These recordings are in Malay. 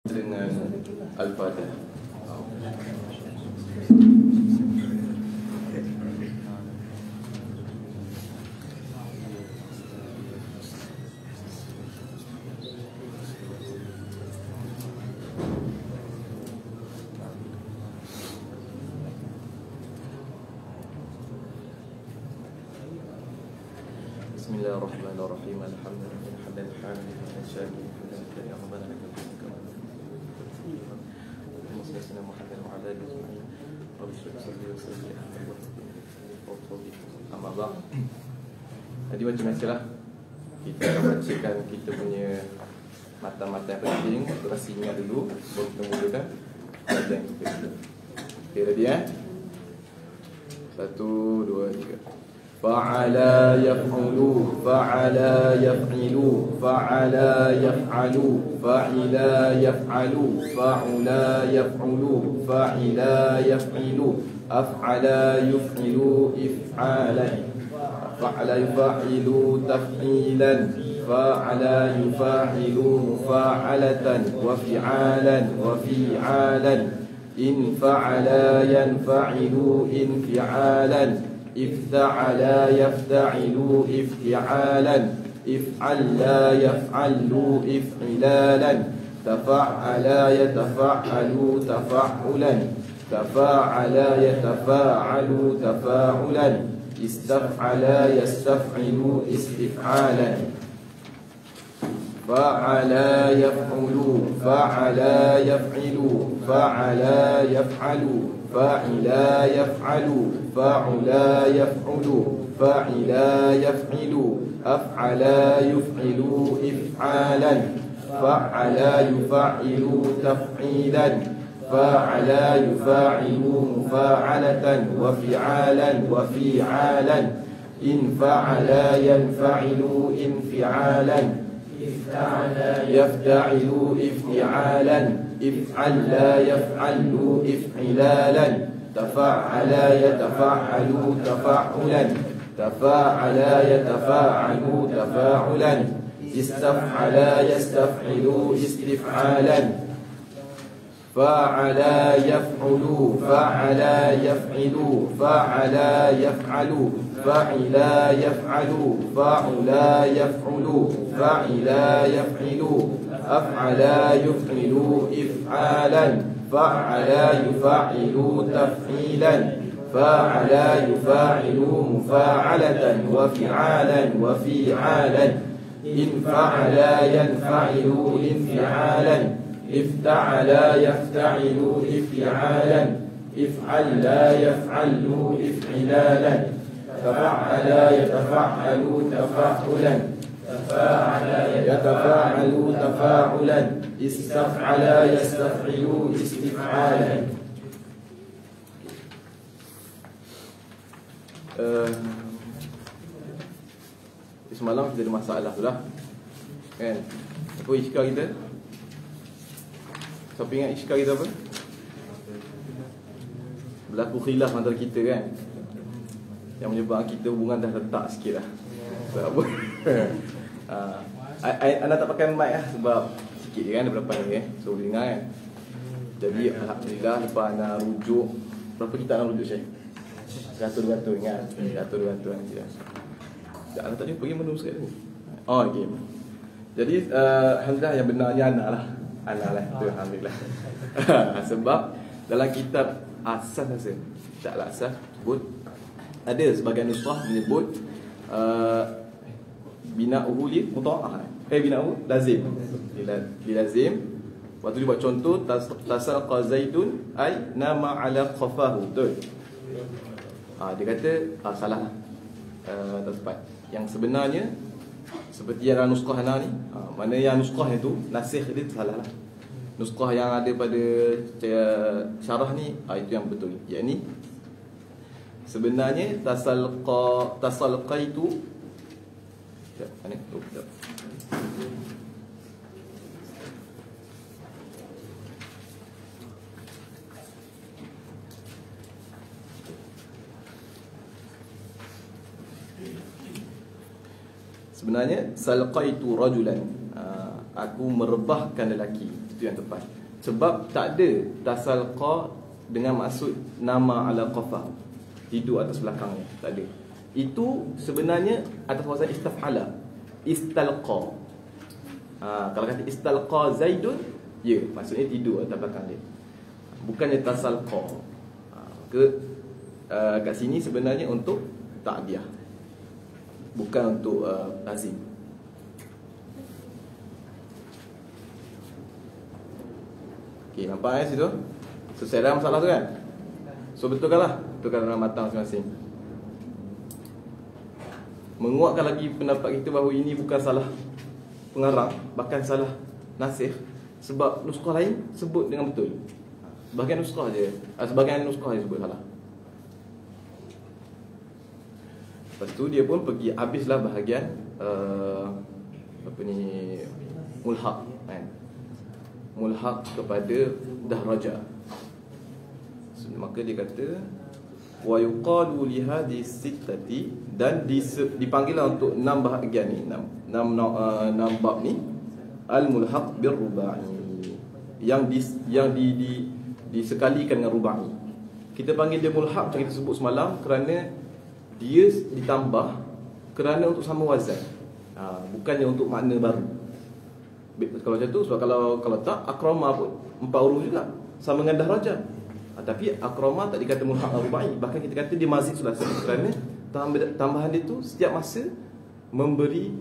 dengan Al-Fatihah. Bismillahirrahmanirrahim. Alhamdulillah hamdan hamdan syakiran hamdan ya rabbana lakal hamdu Muslimina Muhammad wa ala alihi wa sahbihi wa sallam. Amma ba'd. Tadi macam biasalah kita akan bacakan kita punya matan-matan yang penting. Kita rasa ingat dulu baru kita mulakan bacaan kita dulu. Okey, ready eh? 1 2 3. فعلا يفعلوا فعلا يفعلوا فعلا يفعلوا فعلا يفعلوا فعلا يفعلوا فعلا يفعلوا أفعلا يفعلوا إفعالا فعلا يفعلوا تفعيلا فعلا يفعلوا مفاعلة وفعالا وفعالا إن فعلا ينفعلوا انفعالا افتعلا يفتعل افتعالا افعلا يفعل افعلالا تفعلا يتفعل تفعلا تفاعلا يتفاعل تفاعلا استفعلا يستفعل استفعالا فعلا يفعل فعلا يفعل فعلا يفعل فعلا يفعل فعلا يفعل فعلا يفعل أفعلا يفعل إفعالا فعلا يفعل تفعيلا فعلا يفعل مفاعلة وفعالا وفعالا إن فعلا ينفعل انفعالا يفتعل افتعالا افعلا يفعل افعلالا تفعلا يتفعل تفعلا تفاعلا يتفاعل تفاعلا استفعلا يستفعل استفعالا فعلا يفعل فعلا يفعل فعلا يفعل فعلا يفعل فعلا يفعل فعلا يفعل أفعلا يفعل إفعالا فعلا يفعل تفعيلا فعلا يفعل مفاعلة وفعالا وفعالا إن فعلا ينفعل انفعالا افتعلا يفتعل افعالا افعلا يفعل افعلالا تفعلا يتفعل تفعلا تفاعلا يتفاعل تفاعلا استفعلا يستفعل استفعالا. Semalam kita ada masalah tu lah kan? Apa iskar kita? Siapa ingat iskar kita apa? Berlaku khilaf antara kita kan, yang menyebabkan kita hubungan dah retak sikit lah. Sebab anda tak pakai mic lah, sebab sikit je kan ada berapa ni so boleh dengar kan. Jadi alhamdulillah lepas anda rujuk, berapa kita nak rujuk Syekh? 100-200 ingat? 100-200 nanti lah. Anda tak jumpa pergi menu sekali ni. Oh okay. Jadi alhamdulillah yang benarnya anak lah. Anak lah tu alhamdulillah. Sebab dalam kitab asas rasa taklah asas sebut ada sebagian nusrah menyebut bina'uhu li muta'ah. Bina'uhu lazim. Li lazim. Waktu dia buat contoh tasalqa zaidun ay nama ala qafahu. Betul. Dia kata salah. Tak tepat. Yang sebenarnya seperti yang dalam nuskhah ana ni, mana yang nuskhah itu nasikh dia salah lah. Nuskhah yang ada pada syarah ni itu yang betul. Yakni sebenarnya tasalqaitu mana? Sebenarnya salqaitu rajulan, aku merebahkan lelaki. Itu yang tepat. Sebab tak ada tasal qa dengan maksud nama ala qafa, hidup atas belakangnya, tak ada. Itu sebenarnya atas wazan istaf'ala, istalqa. Kalau kata istalqa Zaidun, ya, maksudnya tidur atas belakang dia, bukannya tasal qa. Kat sini sebenarnya untuk ta'diyah, bukan untuk lazim. Okey, nampak situ? Selesai dah masalah tu kan? So betulkanlah, betulkan dalam mata masing-masing. Menguatkan lagi pendapat kita bahawa ini bukan salah pengarang, bahkan salah nasih. Sebab nuskah lain sebut dengan betul, sebahagian nuskah je, sebahagian nuskah je sebut salah. Lepas tu dia pun pergi habislah bahagian mulhaq kan? Mulhaq kepada dahraja. Maka dia kata wa yuqalu li hadhihi sittati, dan dipanggillah untuk 6 bahagian ni, 6 bab ni al-mulhaq bir-rubai, yang disekalikan dengan rubai. Kita panggil dia mulhaq macam kita sebut semalam kerana dia ditambah kerana untuk sama wazan, bukannya untuk makna baru. Kalau macam tu, sebab kalau tak akrama pun 4 huruf juga sama dengan dahraja. Tapi akrama tak dikata mulhaq rubai, bahkan kita kata dia mazid sulasi kerana tambahan dia tu setiap masa memberi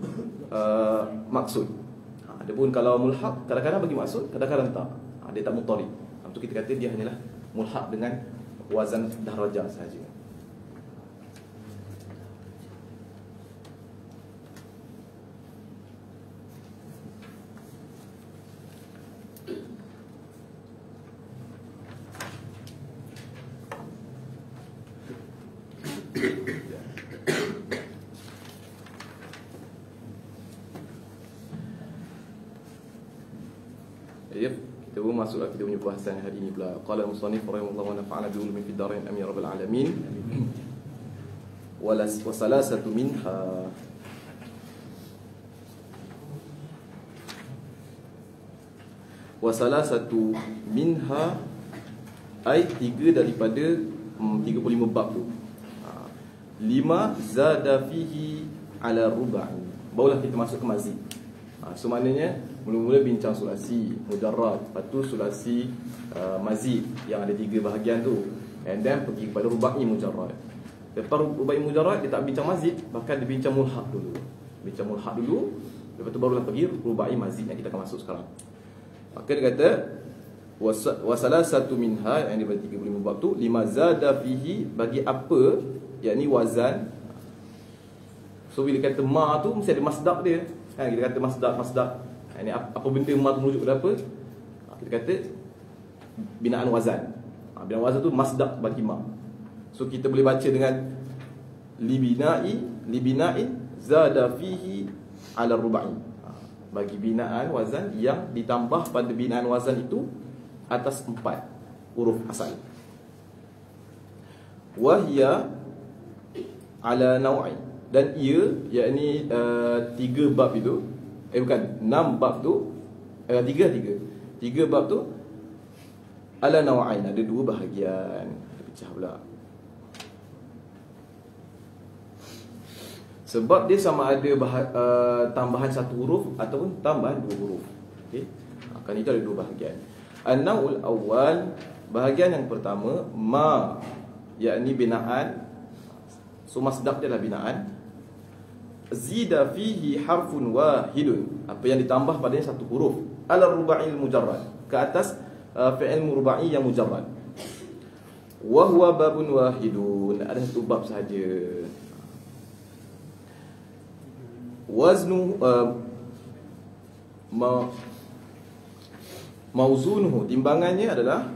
maksud. Adapun kalau mulhaq kadang-kadang bagi maksud, kadang-kadang tak. Dia tak mutari. Itu kita kata dia hanyalah mulhaq dengan wazan dahraja sahaja. Jadi kita pun masuklah kita punya bahasan hari ini pula. Qala musannif rahimahullah wa nafa'ana bi ulumi fid darain amin ya rabbal alamin. Wa salasatu minha, wa salasatu minha ay 3 daripada 35 bab tu. 5 zada fihi ala rubai, barulah kita masuk ke mazid. So maknanya mula-mula bincang sulasi mujarrad, lepas tu sulasi mazid yang ada 3 bahagian tu, and then pergi kepada rubai mujarrad. Lepas rubai mujarrad dia tak bincang mazid, bahkan dia bincang mulhaq dulu. Bincang mulhaq dulu, lepas tu barulah pergi rubai mazid yang kita akan masuk sekarang. Maka dia kata wasalasatu minha, yang daripada 35 bab tu, 5 zada fihi, bagi apa, yakni wazan. So bila kata ma tu mesti ada masdar dia kan? Kita kata masdar ini apa benda ma tu merujuk kepada apa? Kita kata binaan wazan. Binaan wazan tu masdar bagi ma. So kita boleh baca dengan libinain zada fihi ala rubai, bagi binaan wazan yang ditambah pada binaan wazan itu atas 4 huruf asal. Wahya ala naw'i, dan ia yakni 3 bab itu, bukan 6 bab tu, 3 bab tu ala naw'ain, ada 2 bahagian. Ada pecah pula. Sebab dia sama ada tambahan 1 huruf ataupun tambahan 2 huruf. Okey. Kan itu ada 2 bahagian. An-naw'ul awwal, bahagian yang pertama, ma, yakni binaan. So masdar dia lah binaan. Zida fihi harfun wahidun, apa yang ditambah padanya 1 huruf, ala ruba'il mujarrad, ke atas fi'il ruba'i yang mujarrad. Wa huwa babun wahidun, ada 1 bab sahaja. Waznu mauzunuhu, timbangannya adalah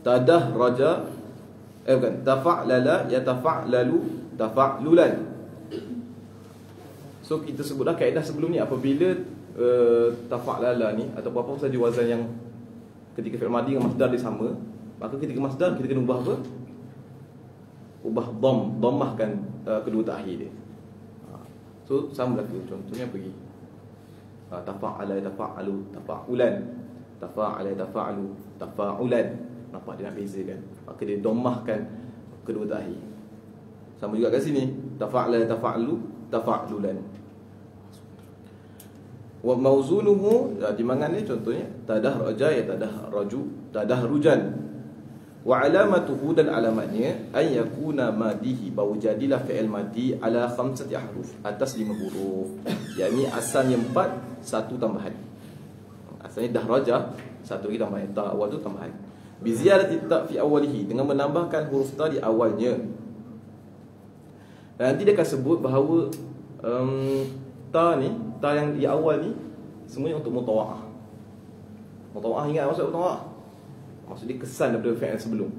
tadahraja, bukan, tafa'lala yatafa'lalu tafa'lulan. So kita sebutlah kaedah sebelum ni, apabila tafa'lala ni atau apa saja wazan yang ketika fi'il madi dengan masdar dia sama, maka ketika masdar kita kena ubah apa? Ubah dhammahkan kedua takhir dia. So sama berlaku. Contohnya pergi tafa'ala tafa'alu tafa'ulan. tafa'ala tafa'alu, tafa'ulan. Nampak dia nak bezakan. Maka dia dhammahkan kedua tahi. Sama juga kat sini, tafa'ala tafa'alu, tafa'lulan. Wa mauzunuhu, timbangan ni contohnya tadahraja ya tadahraju, tadahrujan. Wa alamatuhu, dan alamatnya ay yakuna madihi, bahawa jadilah fi'il madi ala 5 ahruf, atas 5 huruf. Yakni asalnya 4, satu tambahan. Asalnya dahraja, satu lagi tambahan, ta awal tu tambahan. Bi ziyadati ta fi awwalihi, dengan menambahkan huruf ta di awalnya. Dan nanti dia akan sebut bahawa ta ni, ta yang di awal ni semuanya untuk mutawa'ah. Mutawa'ah, ingat maksud mutawa'ah? Maksud dia kesan daripada fi'il sebelum.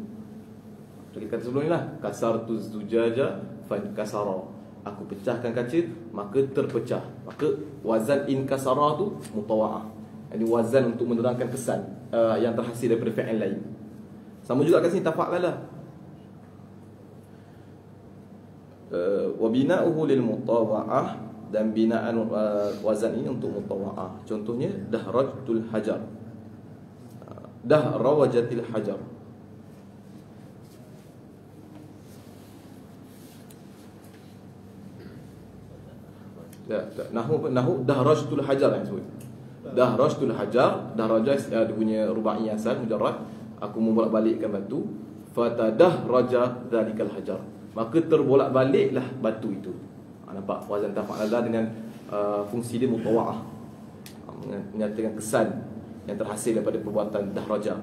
Kita kata sebelum ni lah, kasartu zujaja fan kasara, aku pecahkan kaca maka terpecah. Maka wazan in kasara tu mutawa'ah. Ini wazan untuk menerangkan kesan yang terhasil daripada fi'il lain. Sama juga kat sini tafa'lala. Wa bina'uhu lil mutawa'ah, dan binaan wazan ini untuk mutawa'ah. Contohnya dahrajtul hajar, dahrawajatil hajar. Nahu dahrajtul hajar yang sebut. Dahrajtul hajar, dahraja dia punya rubai asal mujarrad, aku membolak-balikkan batu. Fatadahraja dzalikal hajar, maka terbolak-baliklah batu itu. Nampak wazan tafa'ala dengan fungsi dia mutawa'ah, menyatakan kesan yang terhasil daripada perbuatan dahraja.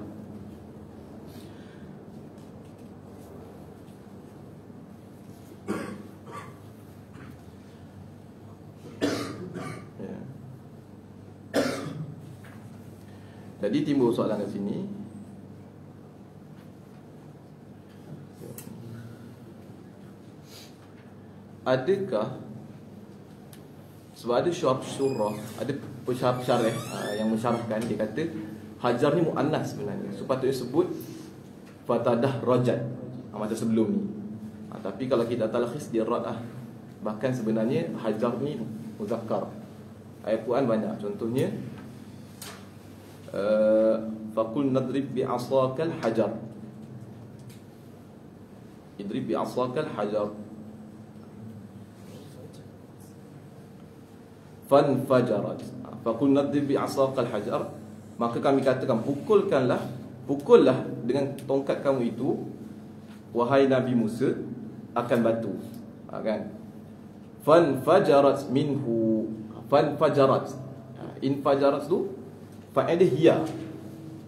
Ya. Jadi timbul soalan kat sini, adakah, sebab ada syurah, ada pensyarah yang mensyarahkan, dia kata hajar ni muannas sebenarnya, sepatutnya sebut fatadahrajat macam sebelum ni. Tapi kalau kita talkhis dia rad lah. Bahkan sebenarnya hajar ni muzakkar. Ayat Quran banyak, contohnya faqul nadrib bi'asakal hajar, idrib bi'asakal hajar, fanfajarat, faqul nadrib bi'asaqal hajar, maka kami katakan pukullah dengan tongkat kamu itu, wahai Nabi Musa, akan batu. Kan? Fanfajarat minhu, fanfajarat, infajarat tu fa'il dia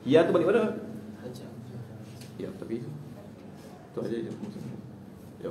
hiya tu balik pada hajar. Ya, tapi tu aja je maksudnya. Ya.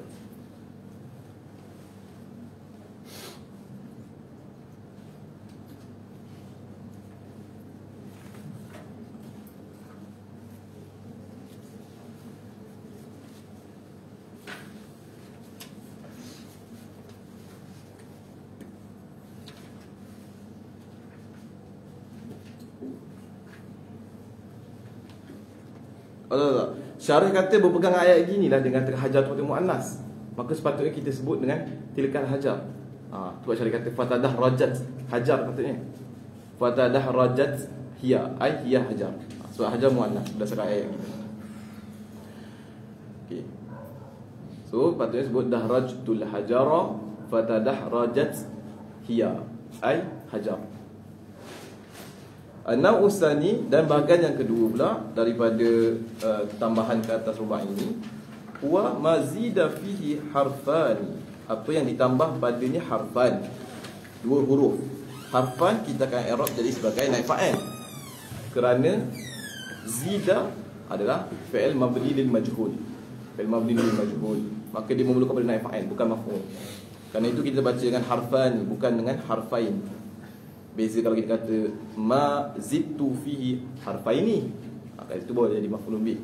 Syarah kata berpegang ayat gini lah, dengan hajar tu muannas, maka sepatutnya kita sebut dengan tilkal hajar. Sebab syarah kata fatadah rajat hajar, patutnya fatadah rajat hiya, ai hiya hajar. Sebab hajar muannas berdasarkan ayat ini. Okey. So patutnya sebut dahrajtul hajara fatadah rajat hiya, ai hajar. An-naw' usani, dan bahagian yang kedua pula daripada tambahan ke atas rubai ini, huwa mazida fihi harfan, apa yang ditambah padanya harfan, dua huruf. Harfan kita akan i'rab jadi sebagai naib fa'il, kerana zida adalah fi'il mabni lil majhul, fi'il mabni lil majhul, maka dia memerlukan pada naib fa'il, bukan maf'ul. Kerana itu kita baca dengan harfan, bukan dengan harfain. Beza kalau kita kata ma zidtu fihi harfaini, maka itu boleh jadi maf'ulun bih.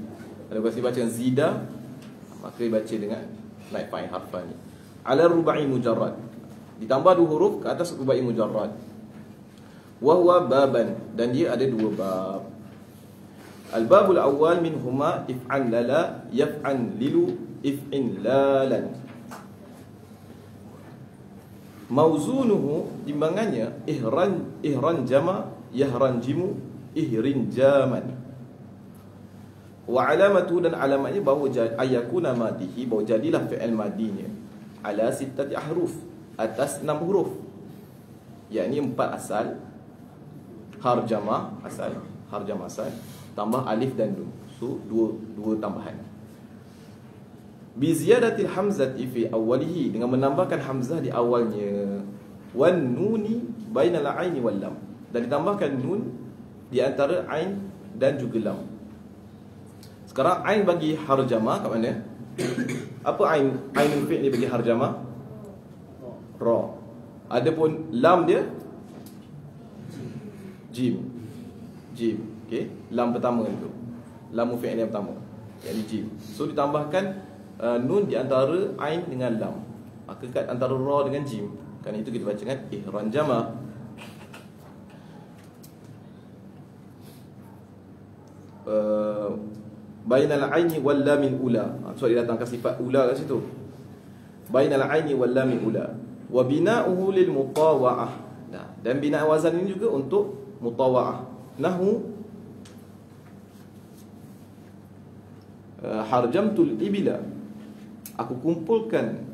Kalau kita baca dengan zida, maka dibaca dengan naib fa'il harfani. Ala rubai mujarrad, ditambah dua huruf ke atas rubai mujarrad. Wa huwa baban, dan dia ada dua bab. Al-babul awal minhuma if'an lala yaf'an lilu if'in lalan. Mauzunuhu, timbangannya ihran jama, yahran jimu, ihrinjaman. Wa alamatu, dan alamatnya bahawa ayakuna madihi, bahawa jadilah fi'il madinya ala sittati ahruf, atas 6 huruf, yakni 4 asal, harjamah asal, tambah alif dan nun. So dua tambahan. Bi ziyadatil hamzati fi awwalihi, dengan menambahkan hamzah di awalnya, wan nuni bainal aini wal lam, dan ditambahkan nun di antara ain dan juga lam. Sekarang ain bagi harjamah kat mana? Apa ainul fi'l ni bagi harjamah? Ra. Adapun lam dia jim. Okey, lam pertama tu. Lam fi'il yang pertama, yakni jim. So ditambahkan nun di antara ain dengan lam. Maka kat antara ra dengan jim, kan itu kita baca dengan ihranjama. Bainal aini wal lamil ula. So dia datangkan sifat ula kat situ. Bainal aini wal lamil ula. Wa bina'uhu lil mutawa'ah. Dan bina wazan ini juga untuk mutawa'ah. Nahu harjamtul ibila, aku kumpulkan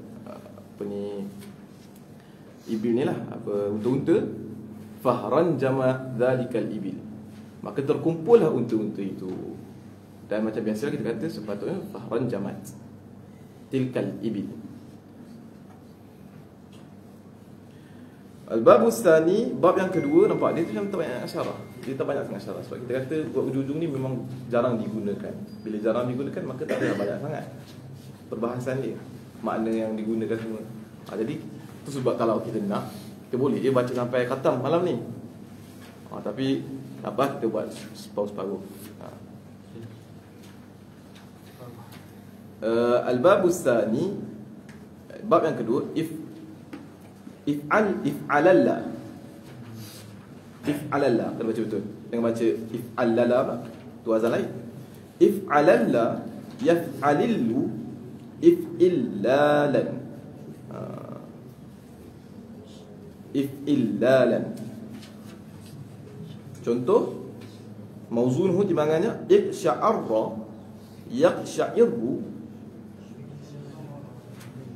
ibil ni lah, unta-unta. Fahran jama dhalikal ibil, maka terkumpullah unta-unta itu. Dan macam biasa kita kata sepatutnya fahran jamat tilkal ibil. Al-babu tsani, bab yang kedua, nampak dia tu macam tak banyak asyarah. Dia tak banyak sangat asyarah. Sebab kita kata buat ujung-ujung ni memang jarang digunakan. Bila jarang digunakan, maka tak ada banyak sangat perbahasan dia, makna yang digunakan semua. Jadi tu sebab kalau kita nak, kita boleh je baca sampai khatam malam ni. Tapi apa, kita buat separuh-separuh. Al-babu tsani, bab yang kedua, if'alalla. If'alalla, kena baca betul. Jangan baca if'alalla apa? Tu wazan lain. If'alalla, yaf'alillu, if'illalan. If'illalan. Contoh mauzunhu timbangannya iqsya'arra, yaqsya'irru,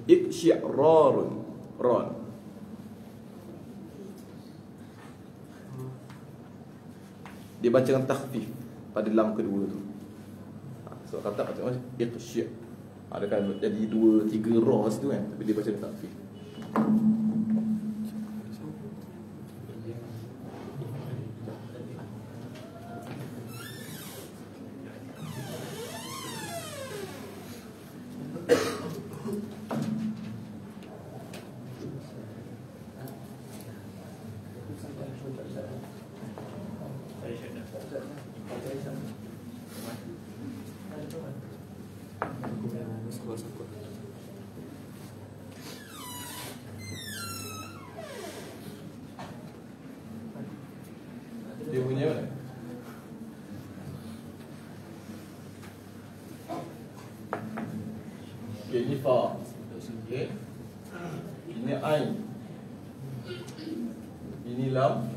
iqsya'rarun, ron. Dia baca dengan takhfif pada lam kedua tu. So kata macam iqsya', ada kan jadi 2-3 ra situ kan, tapi dia baca dengan takhfif. Dia bunyi mana? Okay, ini fa. Okay. Ini ain. Ini lam.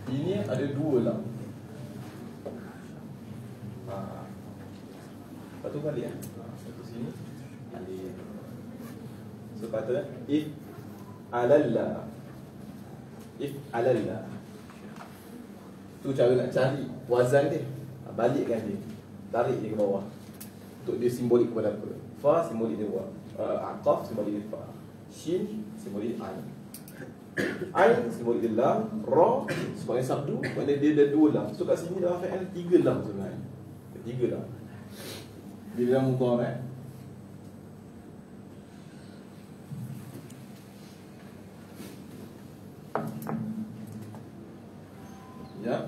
Ini ada 2 lam. Lepas tu balik lah. Satu sini. Balik. So kata if alalla. If alalla. Tu cara nak cari wazan dia. Balikkan dia. Tarik dia ke bawah. Untuk dia simbolik kepada apa? Fa simbolik dia buat. Aqaf simbolik dia fa. Shin simbolik dia ain. Ain simbolik dia lam. Ra sebagai sabdu. Kerana dia ada 2 lam. So kat sini dalam fi'al 3 lam sebenarnya. 3 lam. Bila lam mudhari'. Ya.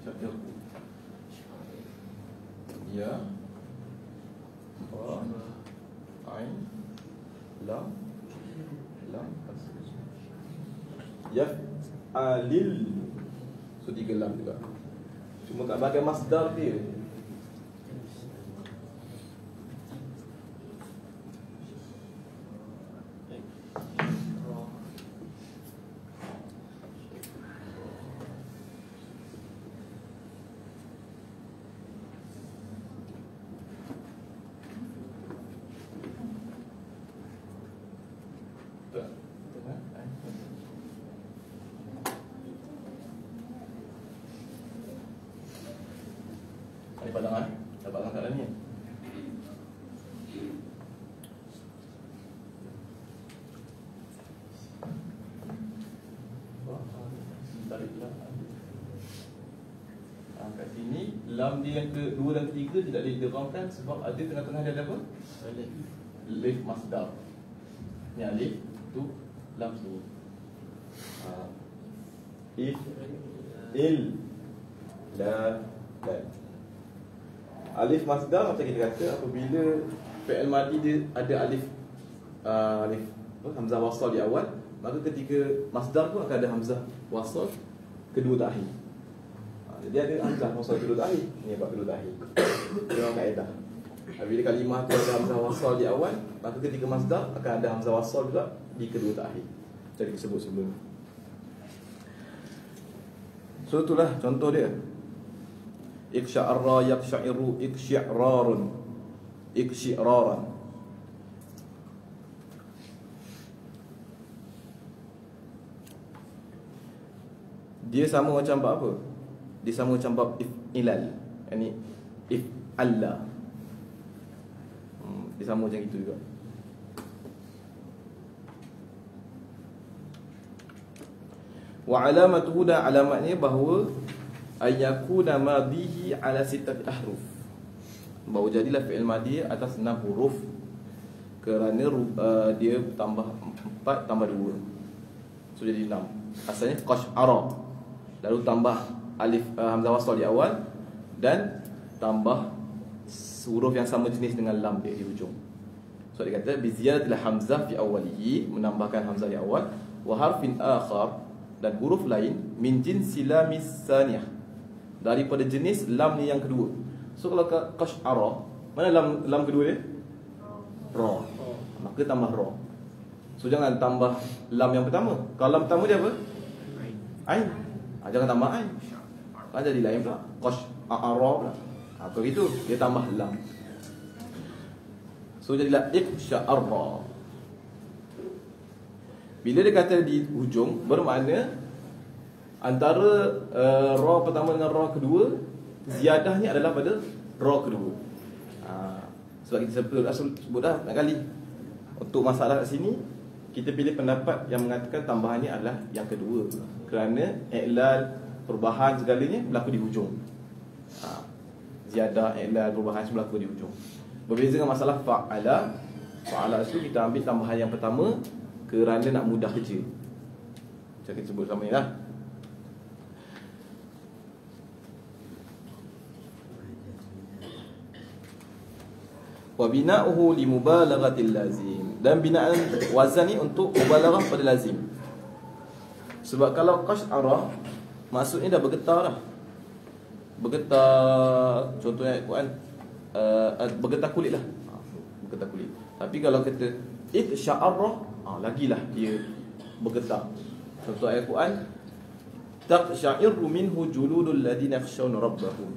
Syakir. Ya. Fa. Ain. Lam. Lam. Yaf'alil. So 3 lam juga. Cuma kat bahagian masdar dia. pandangan. Dapat angkat dalam ni. Kat sini lam dia yang kedua dan ketiga tidak boleh diderangkan sebab ada tengah-tengah dia ada apa? Alif masdar. Ni alif tu lam tu. If il la la. Alif masdar macam kita kata apabila fi'il madi dia ada alif alif hamzah wasal di awal, maka ketika masdar pun akan ada hamzah wasal kedua tak akhir. Jadi ada hamzah wasal kedua tak akhir. Ni bab kedua tak akhir. Dia orang kaedah. Bila kalimah tu ada hamzah wasal di awal, maka ketika masdar akan ada hamzah wasal juga di kedua tak akhir. Jadi disebut sebelum. So itulah contoh dia. Iksya'arra yaksya'iru iksyi'rarun iksyi'raran. Dia sama macam bab apa? Dia sama macam bab if'ilal. Yani if'alla. Dia sama macam itu juga. Wa alamatuhu, dan alamatnya bahawa ayyakuna madihi ala sittati ahruf. Bahawa jadilah fi'il madi atas 6 huruf. Kerana dia tambah 4 tambah 2. So jadi 6. Asalnya qash'ara. Lalu tambah alif hamzah wasal di awal dan tambah huruf yang sama jenis dengan lam dia di hujung. So dia kata bi ziyadatil hamzah fi awwalihi, menambahkan hamzah di awal, wa harfin akhar, dan huruf lain min jinsi lamis saniyah, daripada jenis lam ni yang kedua. So kalau qash'ara, mana lam kedua dia? Ra. Maka tambah ra. So jangan tambah lam yang pertama. Kalau lam pertama dia apa? Ain. Jangan tambah ain. Kan jadi lain pula. Qash'ara pula. Kalau gitu dia tambah lam. So jadilah iksya'arra. Bila dia kata di hujung, bermakna antara ra pertama dengan ra kedua, ziyadahnya adalah pada ra kedua. Sebab kita sebut dah nak kali. Untuk masalah kat sini, kita pilih pendapat yang mengatakan tambahannya adalah yang kedua, kerana i'lal, perubahan segalanya berlaku di hujung. Ziyadah, i'lal, perubahan semua berlaku di hujung. Berbeza dengan masalah fa'ala. Fa'ala itu kita ambil tambahan yang pertama kerana nak mudah kerja. Macam kita sebut sama ni lah. Wa bina'uhu li mubalaghatil lazim. Dan binaan wazan ni untuk mubalaghah pada lazim. Sebab kalau qash'ara, maksudnya dah bergetar dah. Bergetar, contohnya Quran, bergetar kulit lah. Bergetar kulit. Tapi kalau kata iksya'arra, lagilah dia bergetar. Contoh ayat Quran, taqsha'iru minhu juludul ladina yakhshawna rabbahum.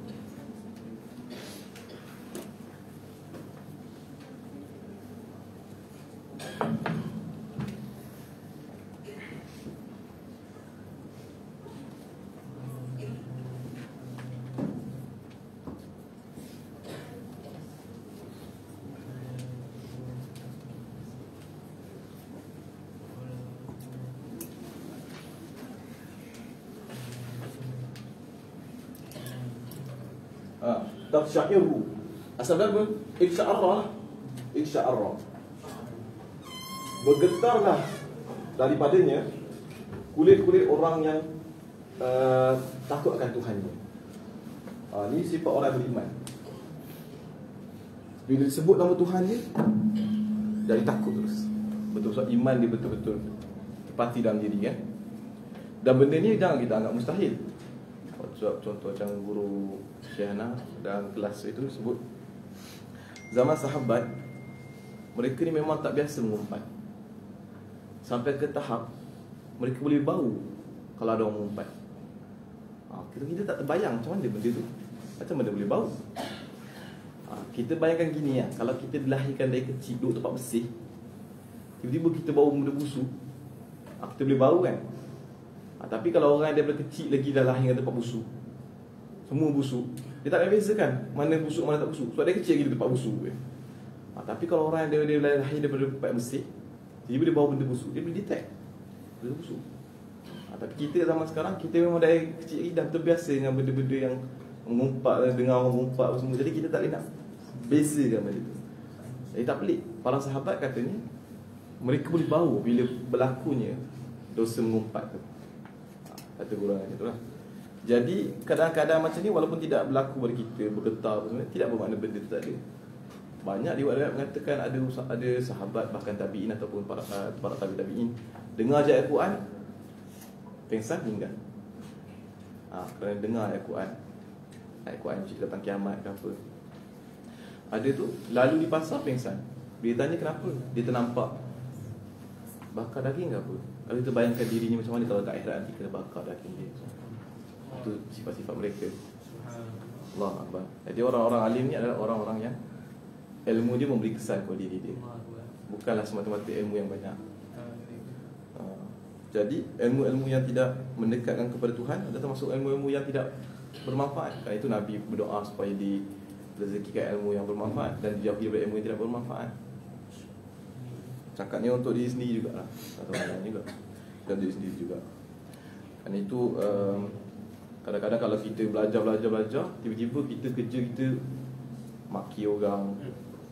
Taqsha'iru, asal apa? Iksya'arra. Iksya'arra, bergetarlah daripadanya kulit-kulit orang yang takut akan Tuhannya. Ni sifat orang beriman. Bila disebut nama Tuhan dia, jadi takut terus. Betul, sebab iman dia betul-betul terpati dalam diri kan. Dan benda ni jangan kita anggap mustahil. Sebab contoh macam guru Syekhana dalam kelas itu sebut, zaman sahabat mereka ni memang tak biasa mengumpat. Sampai ke tahap mereka boleh bau kalau ada orang mengumpat. Kita tak terbayang macam mana benda tu. Macam mana boleh bau. Kita bayangkan gini ya, kalau kita dilahirkan dari kecil duduk tempat bersih, tiba-tiba kita bau benda busuk, kita boleh bau kan. Tapi kalau orang daripada kecil lagi dah lahir dengan tempat busuk, semua busuk, Dia tak boleh bezakan mana busuk mana tak busuk. Sebab dia kecil lagi tempat busuk je. Tapi kalau orang yang dia lahir daripada tempat bersih, tiba-tiba dia bawa benda busuk, dia boleh detect benda busuk. Tapi kita zaman sekarang, kita memang dari kecil lagi dah terbiasa dengan benda-benda yang mengumpat, dengar orang mengumpat semua. Jadi kita tak boleh nak bezakan benda tu. Jadi tak pelik. Para sahabat katanya mereka boleh bau bila berlakunya dosa mengumpat tu. Kata kurang macam itulah. Jadi kadang-kadang macam ni walaupun tidak berlaku pada kita, bergetar sebenarnya, tidak bermakna benda tu tak ada. Banyak riwayat mengatakan ada sahabat bahkan tabi'in ataupun para tabi'in dengar ayat Al-Quran pengsan meninggal. Kerana dengar ayat Al-Quran. Ayat Al-Quran cerita tentang kiamat ke apa. Ada tu lalu di pasar pengsan. Dia tanya kenapa? Dia ternampak bakar daging ke apa? Lalu kita bayangkan dirinya macam mana kalau kat akhirat nanti kena bakar daging dia. Itu sifat-sifat mereka. Allah Akbar. Jadi orang-orang alim ni adalah orang-orang yang ilmu dia memberi kesan kepada diri dia. Bukanlah semata-mata ilmu yang banyak. Jadi ilmu-ilmu yang tidak mendekatkan kepada Tuhan adalah termasuk ilmu-ilmu yang tidak bermanfaat. Kerana itu Nabi berdoa supaya direzekikan ilmu yang bermanfaat dan dijauhi daripada ilmu yang tidak bermanfaat. Cakapnya untuk diri sendiri jugalah, atau orang lain juga, dan diri sendiri juga. Kerana itu kadang-kadang kalau kita belajar, tiba-tiba kita kerja kita maki orang,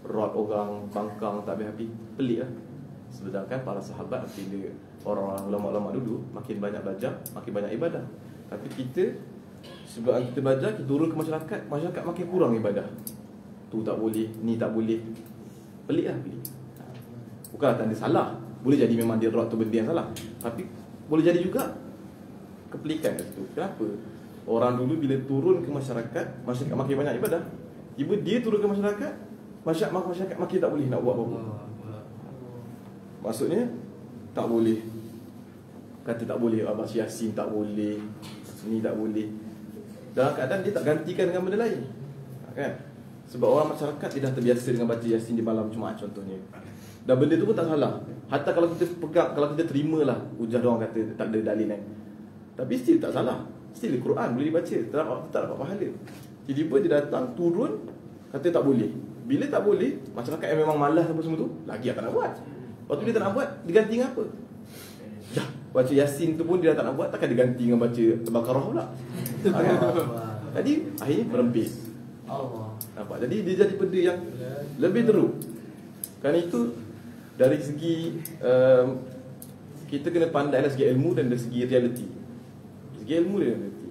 rot orang, bangkang tak habis-habis, pelik lah. Sedangkan para sahabat, bila orang-orang ulama-ulama dulu makin banyak belajar, makin banyak ibadah. Tapi kita, sebab kita belajar, kita turun ke masyarakat makin kurang ibadah. Tu tak boleh, ni tak boleh. Pelik lah, pelik. Bukanlah tanda salah. Boleh jadi memang dia rot tu benda yang salah. Tapi boleh jadi juga kepelikan kat situ. Kenapa? Orang dulu bila turun ke masyarakat makin banyak ibadah. Tiba dia turun ke masyarakat makin tak boleh nak buat apa-apa. Maksudnya tak boleh. Kata tak boleh baca Yasin, tak boleh, ni tak boleh. Dalam keadaan dia tak gantikan dengan benda lain. Kan? Sebab orang masyarakat dia dah terbiasa dengan baca Yasin di malam Jumaat contohnya. Dan benda tu pun tak salah. Hatta kalau kita pegang, kalau kita terimalah hujah dia orang kata tak ada dalil kan. Tapi still tak salah. Still Quran boleh dibaca, tak dapat pahala. Tiba-tiba dia datang turun kata tak boleh. Bila tak boleh, masyarakat yang memang malas apa semua tu lagi akan nak buat. Lepas tu dia tak nak buat, diganti dengan apa? Dah baca Yasin tu pun dia dah tak nak buat, takkan diganti dengan baca Al-Baqarah pula. Jadi akhirnya berempis. Nampak? Jadi dia jadi benda yang lebih teruk. Kerana itu dari segi kita kena pandai dari segi ilmu dan dari segi realiti. Dari segi ilmu dan realiti.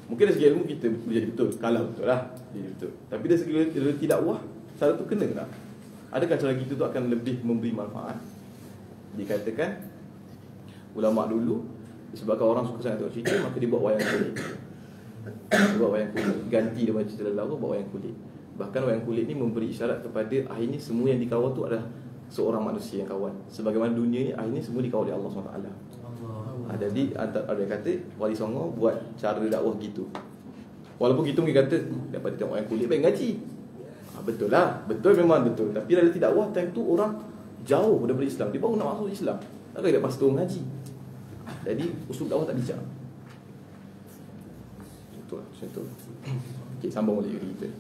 Mungkin dari segi ilmu kita boleh jadi betul, kalau betul lah jadi betul. Tapi dari segi realiti dakwah, cara tu kena tak? Adakah cara gitu tu akan lebih memberi manfaat? Dikatakan ulama dulu disebabkan orang suka sangat tengok cerita, maka dia buat wayang kulit. Dia buat wayang kulit, ganti dia baca cerita lalu buat wayang kulit. Bahkan wayang kulit ni memberi isyarat kepada akhirnya semua yang dikawal tu adalah seorang manusia yang kawan. Sebagaimana dunia ni akhirnya semua dikawal oleh Allah SWT. Jadi ada kata Wali Songo buat cara dakwah gitu. Walaupun kita mungkin kata daripada tengok wayang kulit baik ngaji. Betul lah, betul memang betul. Tapi realiti dakwah time tu orang jauh daripada Islam. Dia baru nak masuk Islam. Takkan dia pastor ngaji. Jadi usul dakwah tak bijak. Betul lah, macam tu. Okay, sambung balik kita.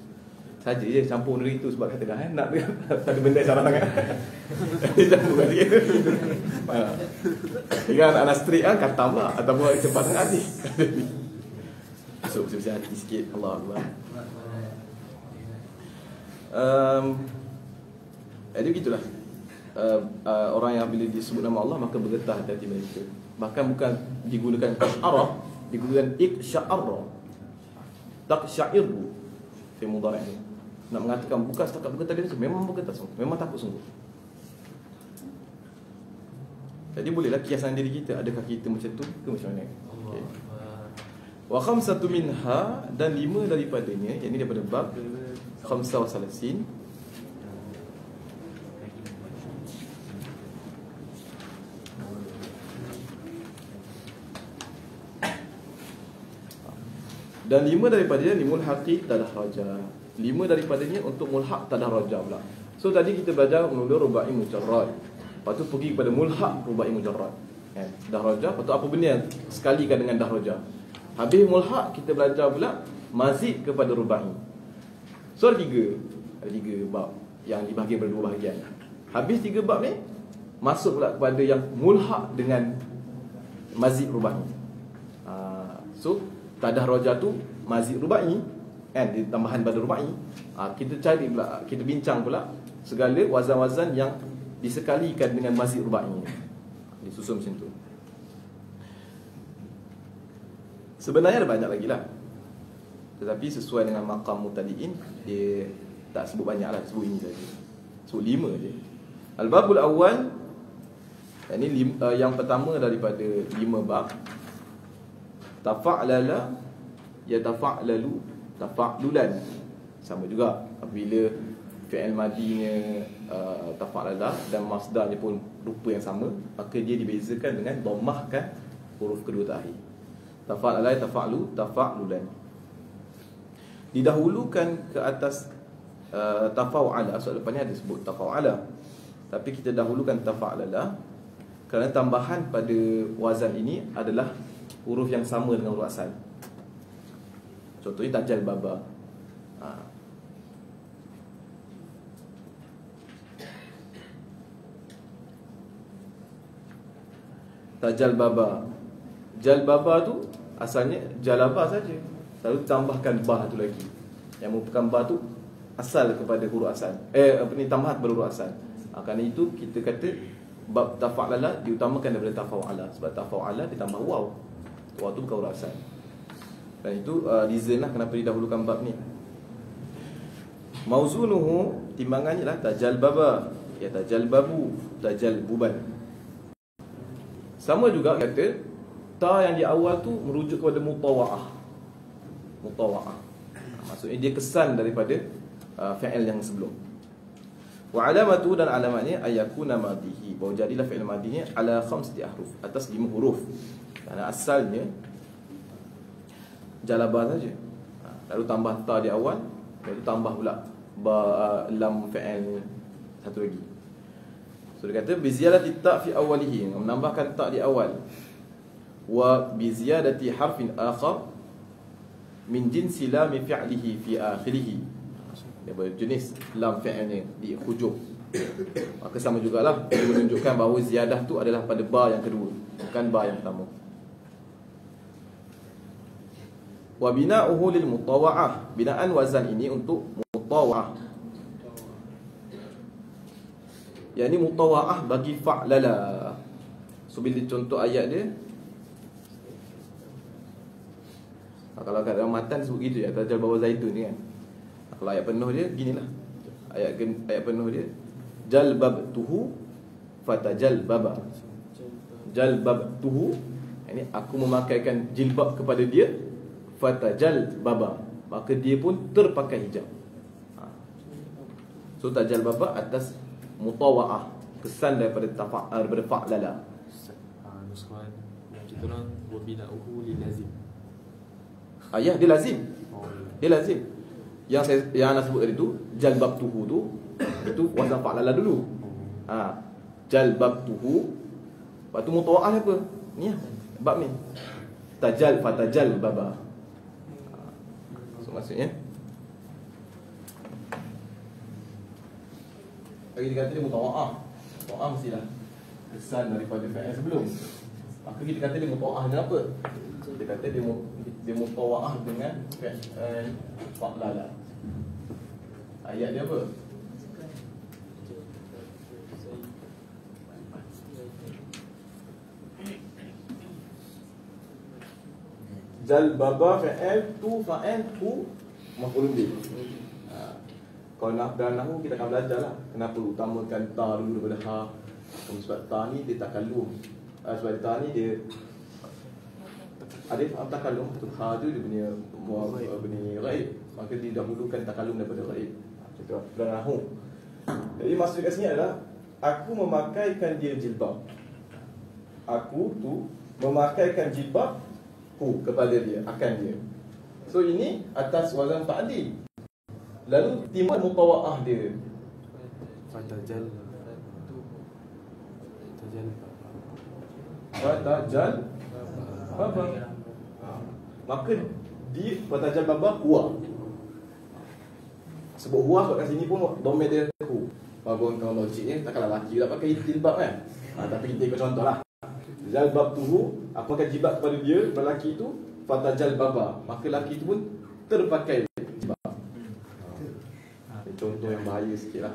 Saja je campur benda itu sebab kata dah nak tak ada benda cara sangat. Dia campur kat sikit. Kan anak street kan katam lah ataupun cepat sangat hati. So bersih hati sikit. Allah Allah. Jadi begitulah. Orang yang bila disebut nama Allah maka bergetar hati mereka. Bahkan bukan digunakan qash'ara, digunakan iksya'ara. Taqsya'iru fi mudhari' ini. Nak mengatakan bukan setakat bergetar dia saja, memang bergetar sungguh, memang takut sungguh. Jadi bolehlah kiasan diri kita, adakah kita macam tu ke macam mana? Okay. Wa khamsatu minha, dan 5 daripadanya, yang ini daripada bab khamsah wa salasin. Dan 5 daripadanya limul haqi tadah raja. 5 daripadanya untuk mulhaq tadah raja pula. So tadi kita belajar mula rubai mujarrad. Lepas tu pergi kepada mulhaq rubai mujarrad. Dah raja, lepas tu apa benda yang sekalikan dengan dah raja. Habis mulhaq kita belajar pula mazid kepada rubai. So ada tiga bab yang dibahagi berdua bahagian. Habis 3 bab ni, masuk pula kepada yang mulhaq dengan mazid rubai. So tadah roja tu mazid rubai kan, di tambahan pada rubai. Kita cari pula, kita bincang pula segala wazan-wazan yang disekalikan dengan mazid rubai. Disusun macam tu. Sebenarnya ada banyak lagi lah, tetapi sesuai dengan maqam mutadiin, dia tak sebut banyak lah, sebut ini saja. Sebut 5 je. Al-babul awal, ini yang pertama daripada 5 bab. Tafa'lala yatafa'lalu tafa'lulan. Sama juga apabila fi'il madinya tafa'lala dan masdarnya pun rupa yang sama, maka dia dibezakan dengan dhammahkan huruf kedua terakhir. Tafa'lala yatafa'lu tafa'lulan. Didahulukan ke atas tafa'ala. Soal depan ni ada sebut tafa'ala, tapi kita dahulukan tafa'lala kerana tambahan pada wazan ini adalah huruf yang sama dengan huruf asal. Contohnya tajal baba. Tajal baba. Jal baba tu asalnya jalaba saja, lalu tambahkan ba tu lagi, yang merupakan ba tu asal kepada huruf asal. Tambahan kepada huruf asal. Kerana itu kita kata bab tafa'lala diutamakan daripada tafa'ala, sebab tafa'ala ditambah waw. Waw tu bukan huruf asal. Dan itu reason lah kenapa didahulukan bab ni. Mauzunuhu, timbangannya lah tajal baba, ya tajal babu, tajal buban. Sama juga kata ta yang di awal tu merujuk kepada mutawa'ah. Mutawa'ah, maksudnya dia kesan daripada fi'il yang sebelum. Wa alamatu, dan alamatnya ayakuna madihi, bahawa jadilah fi'il madinya ala 5 ahruf, atas 5 huruf. Kerana asalnya jalabah saja, lalu tambah ta di awal, lalu tambah pula lam fi'il satu lagi. So dia kata bi ziyadati ta fi awwalihi, menambahkan ta di awal, wa bi ziyadati harfin akhar min jinsi lam fi'lihi fi akhirih, dia berjenis lam fi'ilnya di hujung. Maka sama jugalah, dia menunjukkan bahawa ziyadah tu adalah pada ba yang kedua, bukan ba yang pertama. Wa bina'uhu lil mutawa'ah, binaan wazan ini untuk mutawa'ah, yang ini mutawa'ah bagi fa'lala. So bila contoh ayat dia, kalau kat dalam matan sebut gitu ya, tajal bawah zaitun ni kan. Kalau ayat penuh dia ginilah, ayat penuh dia jalbabtuhu fatajalbaba. Jalbabtuhu, ini aku memakaikan jilbab kepada dia, fatajalbaba, maka dia pun terpakai hijab. So tajalbaba atas mutawa'ah, kesan daripada fa'lala. Nuskan kita orang wabina'uhu li lazim. Ayah dia lazim. Dia lazim. Yang nak sebut tadi tu jalbabtuhu tu, itu wazan fa'lala dulu. Jalbabtuhu, lepas tu mutawa'ah apa? Ni lah bab ni. Fatajal baba. So maksudnya lagi dia kata dia mutawa'ah. Mutawa'ah mestilah kesan daripada fi'il sebelum. Maka kita kata dia mutawa'ah dengan apa? Dia kata dia mutawa'ah dengan fi'il fa'lala. Ayat dia apa? Jalbaba fi'il tu maf'ulun bih. Kalau nak dalam nahwu kita akan belajar lah kenapa utamakan ta dulu daripada ha. Sebab ta ni dia takalum. Sebab ta ni dia ada takalum. Ha tu dia punya ghaib, maka didahulukan takalum daripada ghaib. Contoh dalam nahwu. Jadi maksud kat sini adalah aku memakaikan dia jilbab. Aku tu memakaikan jilbab kepada dia, akan dia. So ini atas wazan ta'dil. Lalu timbul mutawa'ah dia. Fatajal baba. Maka Di fatajal baba huwa. Sebut huwa kat sini pun domain dia hu. Walaupun kalau logik ni takkanlah lelaki tak pakai jilbab kan. Tapi kita ikut contoh lah. Jalbab tuhu, apa pakai jilbab kepada dia, lelaki itu fatajal baba, maka lelaki itu pun terpakai jilbab. Contoh yang bahaya sikit lah.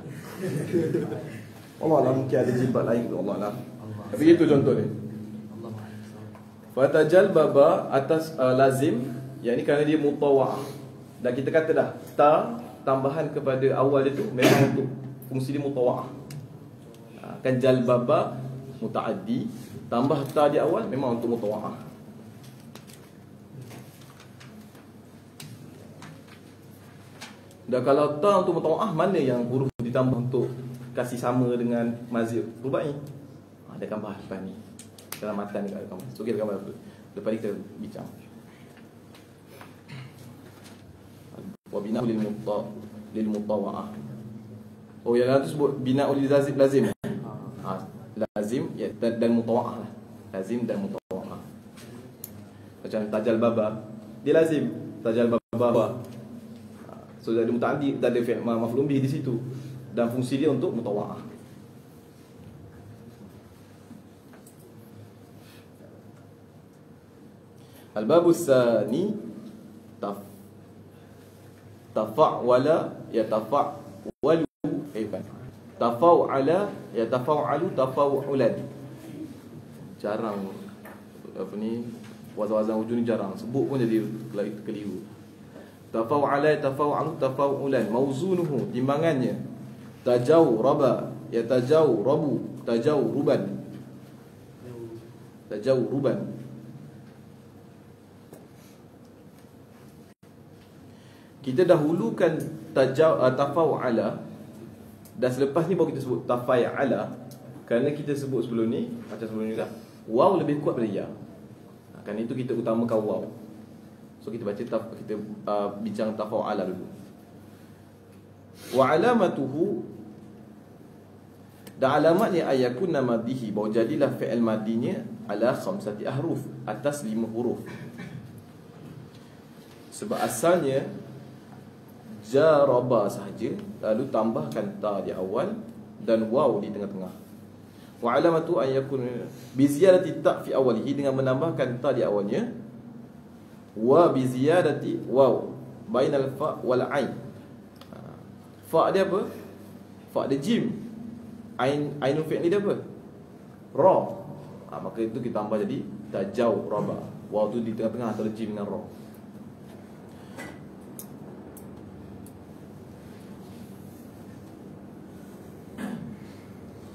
Allah lah, mungkin ada jilbab lain tu, Allah lah. Tapi itu contoh ni. Fatajal baba atas lazim, yang ni kerana dia mutawa'ah. Dan kita kata dah, ta tambahan kepada awal dia tu memang untuk fungsi dia mutawa'ah. Kan jalbaba muta'addi, tambah ta di awal memang untuk mutawa'ah. Dan kalau ta untuk mutawa'ah, mana yang huruf ditambah untuk kasih sama dengan mazid rubai? Ada gambar depan ni, dalam matan ni kat gambar. So kita gambar dulu, lepas ni kita bincang. Wa bina'u lil mutawa'ah. Oh, yang tu sebut bina'u lil lazim. Lazim ya, dan mutawa'ah lah. Lazim dan mutawa'ah. Macam tajal baba, dia lazim. Tajal baba. So ada muta'addi, ada fi'il maf'ul bih di situ. Dan fungsi dia untuk mutawa'ah. Al-babus tsani tafa'wala yatafa'walu, bukan. Tafa'ala yatafa'alu tafa'ulan. Jarang apa ni, wazan-wazan hujung ni jarang. Sebut pun jadi keliru. Tafa'ala yatafa'alu tafa'ulan. Mauzunuhu, timbangannya tajawraba yatajawrabu tajawruban. Tajawruban. Kita dahulukan tafa'ala, dan selepas ni baru kita sebut tafa'ala. Kerana kita sebut sebelum ni, macam sebelum ni lah, waw lebih kuat daripada ya. Kerana itu kita utamakan waw. So kita baca kita bincang tafa'ala dulu. Wa alamatuhu, dan alamatnya ayakunna madihi, bahawa jadilah fi'il madinya ala khamsati ahruf, atas 5 huruf. Sebab asalnya jaraba sahaja, lalu tambahkan ta di awal dan waw di tengah-tengah. Wa alamatu an yakun bi ziyadati ta fi awalihi, dengan menambahkan ta di awalnya, wa bi ziyadati waw bainal fa wal ain. Fa dia apa? Fa dia jim. Ainul fi'li dia apa? Ra. Maka itu kita tambah jadi tajawraba. Waw tu di tengah-tengah antara jim dengan ra.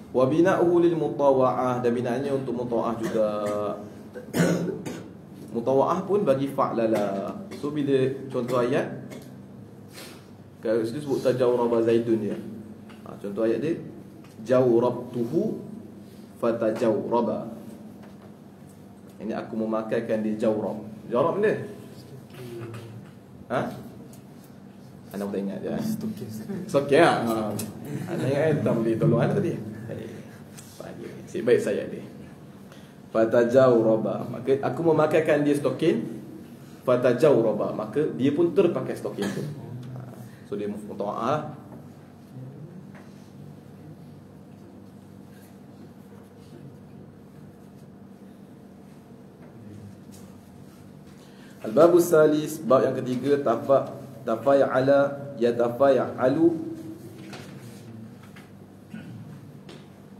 Wa bina'uhu lil mutawa'ah, dan binaannya untuk mutawa'ah juga. Mutawa'ah pun bagi fa'lala. So bila contoh ayat, kalau situ sebut tajawraba zaidun dia. Contoh ayat dia jawrabtuhu fatajawraba. Ini aku memakaikan dia jawrab. Jawrab dia anda tak ingat je. Stokis lah. Anda ingat tak boleh tolong anda tadi. Si baik saya dia. Fatajawraba, maka aku memakaikan dia stokin. Fatajawraba, maka dia pun terpakai stokin tu. So dia mutawa'ah. Al-babus salis, bab yang ketiga, tafa'ala yatafa'alu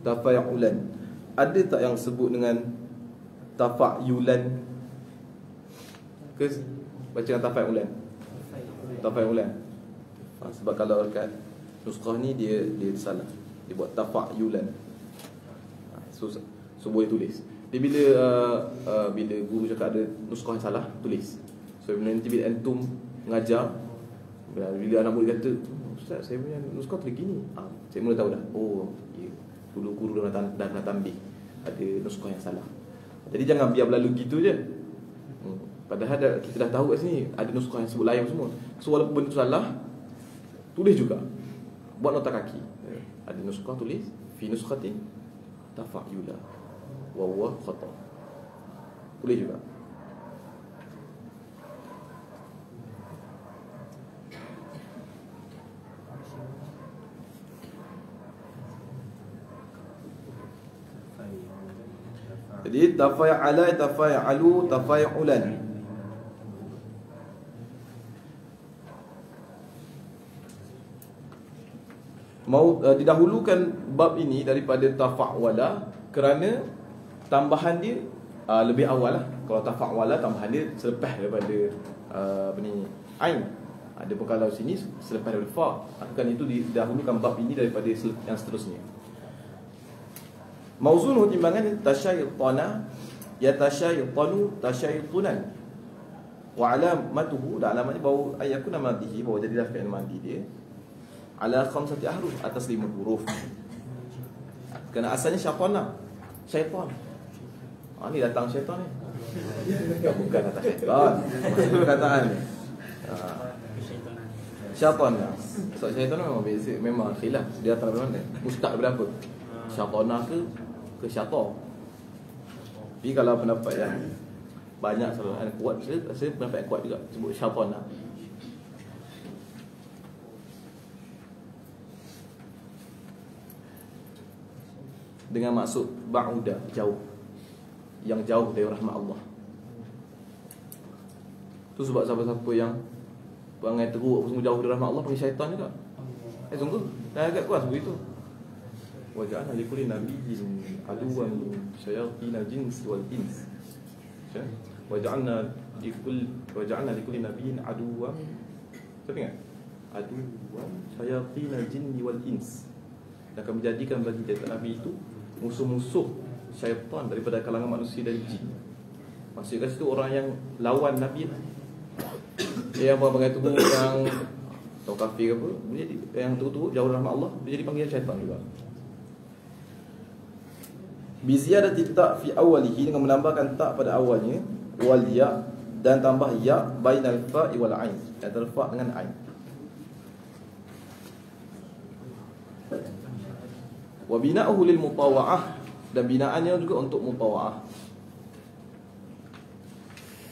tafa'ulan. Ada tak yang sebut dengan tafa'ulan? Ke baca dengan tafa'ulan? Tafa'ulan. Sebab kalau kat nuskah ni dia salah. Dia buat tafa'ulan. So boleh tulis. Dia bila guru cakap ada nuskah yang salah, tulis. So nanti bila antum mengajar, bila anak murid kata, Ustaz, saya punya nuskah tulis gini, saya mula tahu dah. Oh, ya. Dulu guru dah tambih ada nuskah yang salah. Jadi jangan biar berlalu gitu je. Padahal kita dah tahu kat sini ada nuskah yang sebut lain semua. So walaupun benda tu salah, tulis juga. Buat nota kaki. Ada nuskah tulis fi nuskhatin tafa'ula wa huwa khata. Tulis juga. Jadi tafa'ala, tafa'alu, tafa'ulan. Didahulukan bab ini daripada tafa'wala kerana tambahan dia lebih awal lah. Kalau tafa'wala tambahan dia selepas daripada ain. Ada pun kalau sini selepas daripada fa, akan itu didahulukan bab ini daripada yang seterusnya. Mauzunuh timbangan tasyayyutana, yatasyayyutanu tasyayyutunan. Wa alamatuhu, dan alamatnya bahawa ayakuna madihi, bahawa jadilah fi'il madi dia ala khamsati ahruf, atas 5 huruf. Kerana asalnya syaitan. Syaitan. Ni datang syaitan ni. Bukan datang syaitan. Maksud perkataan ni. Syaitan lah. So syaitan memang beza, memang khilaf. Dia datang dari mana? Mustaq daripada apa? Syaitanah ke syaitan. Tapi kalau pendapat yang banyak selalu kuat, saya pendapat yang kuat juga sebut syaitanah. Dengan maksud ba'uda, jauh, yang jauh dari rahmat Allah. Tu sebab siapa-siapa yang perangai teruk semua jauh dari rahmat Allah panggil syaitan juga. Sungguh dah agak kuat sebut itu. Wa ja'alna likulli nabiyyin aduwan syayatinal jins wal ins. Wa ja'alna likulli nabiyyin aduwan, tapi ingat, aduwan syayatinal jinni wal ins. Dan akan menjadikan bagi tiap nabi itu musuh-musuh syaitan daripada kalangan manusia dan jin. Maksudnya kat situ orang yang lawan nabi, yang berbagai tubuh yang atau kafir apa, jadi yang teruk-teruk jauh rahmat Allah, dia jadi panggilan syaitan juga. Bi ziyadati ta fi awwalihi, dengan menambahkan tak pada awalnya, wal ya, dan tambah ya bainal fa wal ain, antara fa dengan ain. Wa bina'uhu lil mutawa'ah, dan binaannya juga untuk mutawa'ah.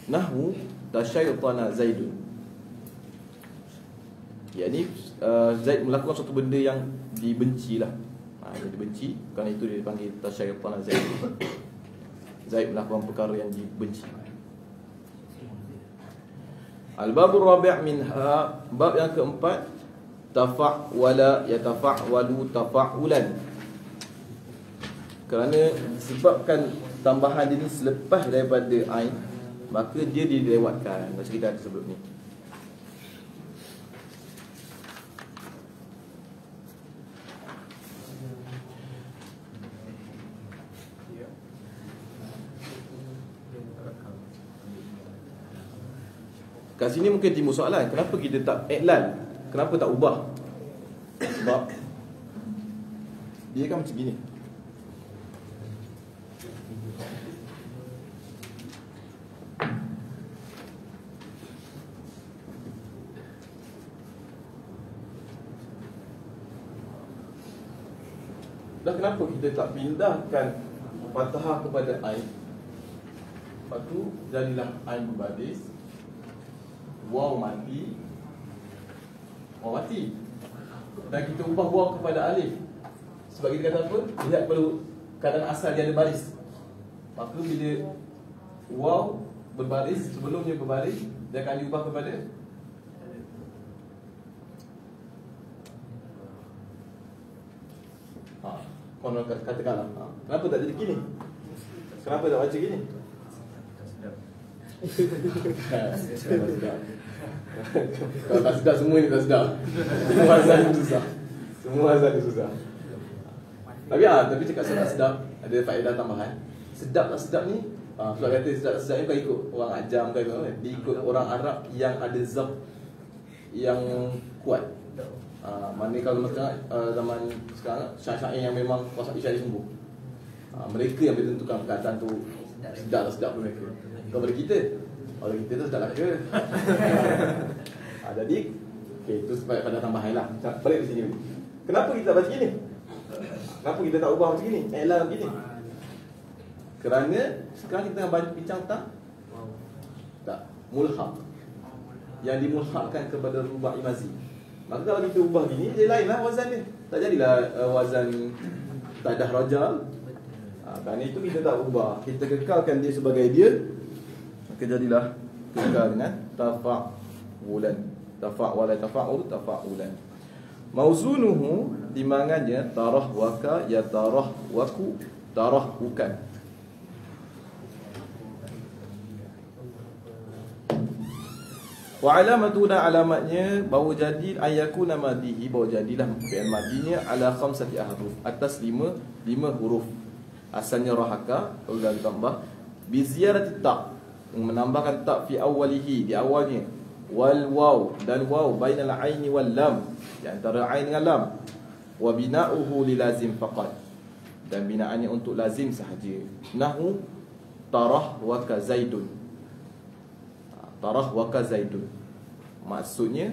Nahwu tasyayyutana Zaidun, yakni Zaid melakukan suatu benda yang dibenci lah. Yang dibenci, kerana itu dia dipanggil tasyayyutana Zaidun. Zaid melakukan perkara yang dibenci. Al-babur rabi' minha, bab yang keempat, tafa'wala yatafa'walu tafa'ulan. Kerana disebabkan tambahan ini selepas daripada ain, maka dia dilewatkan. Macam kita ada sebelum ni. Kat sini mungkin timbul soalan, kenapa kita tak iklal? Kenapa tak ubah? Sebab dia kan macam gini. Dah kenapa kita tak pindahkan fathah kepada ain? Lepas tu jadilah ain berbaris, waw mati, waw mati, dan kita ubah waw kepada alif. Sebab kita kata apa? Lihat pada keadaan asal dia ada baris. Maka bila waw berbaris, sebelumnya berbaris, dia akan diubah kepada konon katakanlah. Kenapa tak jadi gini? Kenapa tak baca gini? Kalau tak sedap, semua ni tak sedap. Semua azan ni susah. Semua azan ni susah. Tapi cakap sedap, ada faedah tambahan. Sedap tak sedap ni, sebab kata sedap-sedap ni bukan ikut orang ajam ke apa, dia ikut orang Arab yang ada zab yang kuat. Mana kalau zaman sekarang syair-syair yang memang kuasa syair sembuh, mereka yang menentukan perkataan tu sedap tak sedap mereka. Kalau kita tu sedap lah ke? Jadi itu pada tambahan lah. Balik di sini. Kenapa kita baca gini? Kenapa kita tak ubah macam gini? Elah begini. Kerana sekarang kita tengah bincang tentang mulhaq, yang dimulhaqkan kepada rubah imazi. Maka kalau kita ubah gini, dia lain lah wazan dia. Tak jadilah wazan tadah rajal. Kerana itu kita tak ubah, kita kekalkan dia sebagai dia, maka jadilah kekal dengan tafa'ulan. Tafa'wala tafa'ul tafa'ulan. Mauzunuhu, timbangannya tarahwaka yatarahwaku tarahwukan. Wa alamatu, dan alamatnya bahawa jadi ayakuna madihi, bahawa jadilah fi'il madinya ala khamsati ahruf, atas lima huruf. Asalnya rahaka, kalau dah ditambah bi ziyarati ta', menambahkan ta' fi awwalihi, di awalnya, wal waw, dan waw bainal aini wal lam, di antara ain dengan lam, wa bina'uhu li lazim faqat, dan binaannya untuk lazim sahaja. Nahu tarah wa ka zaidun. Tarah wa ka zaidun, maksudnya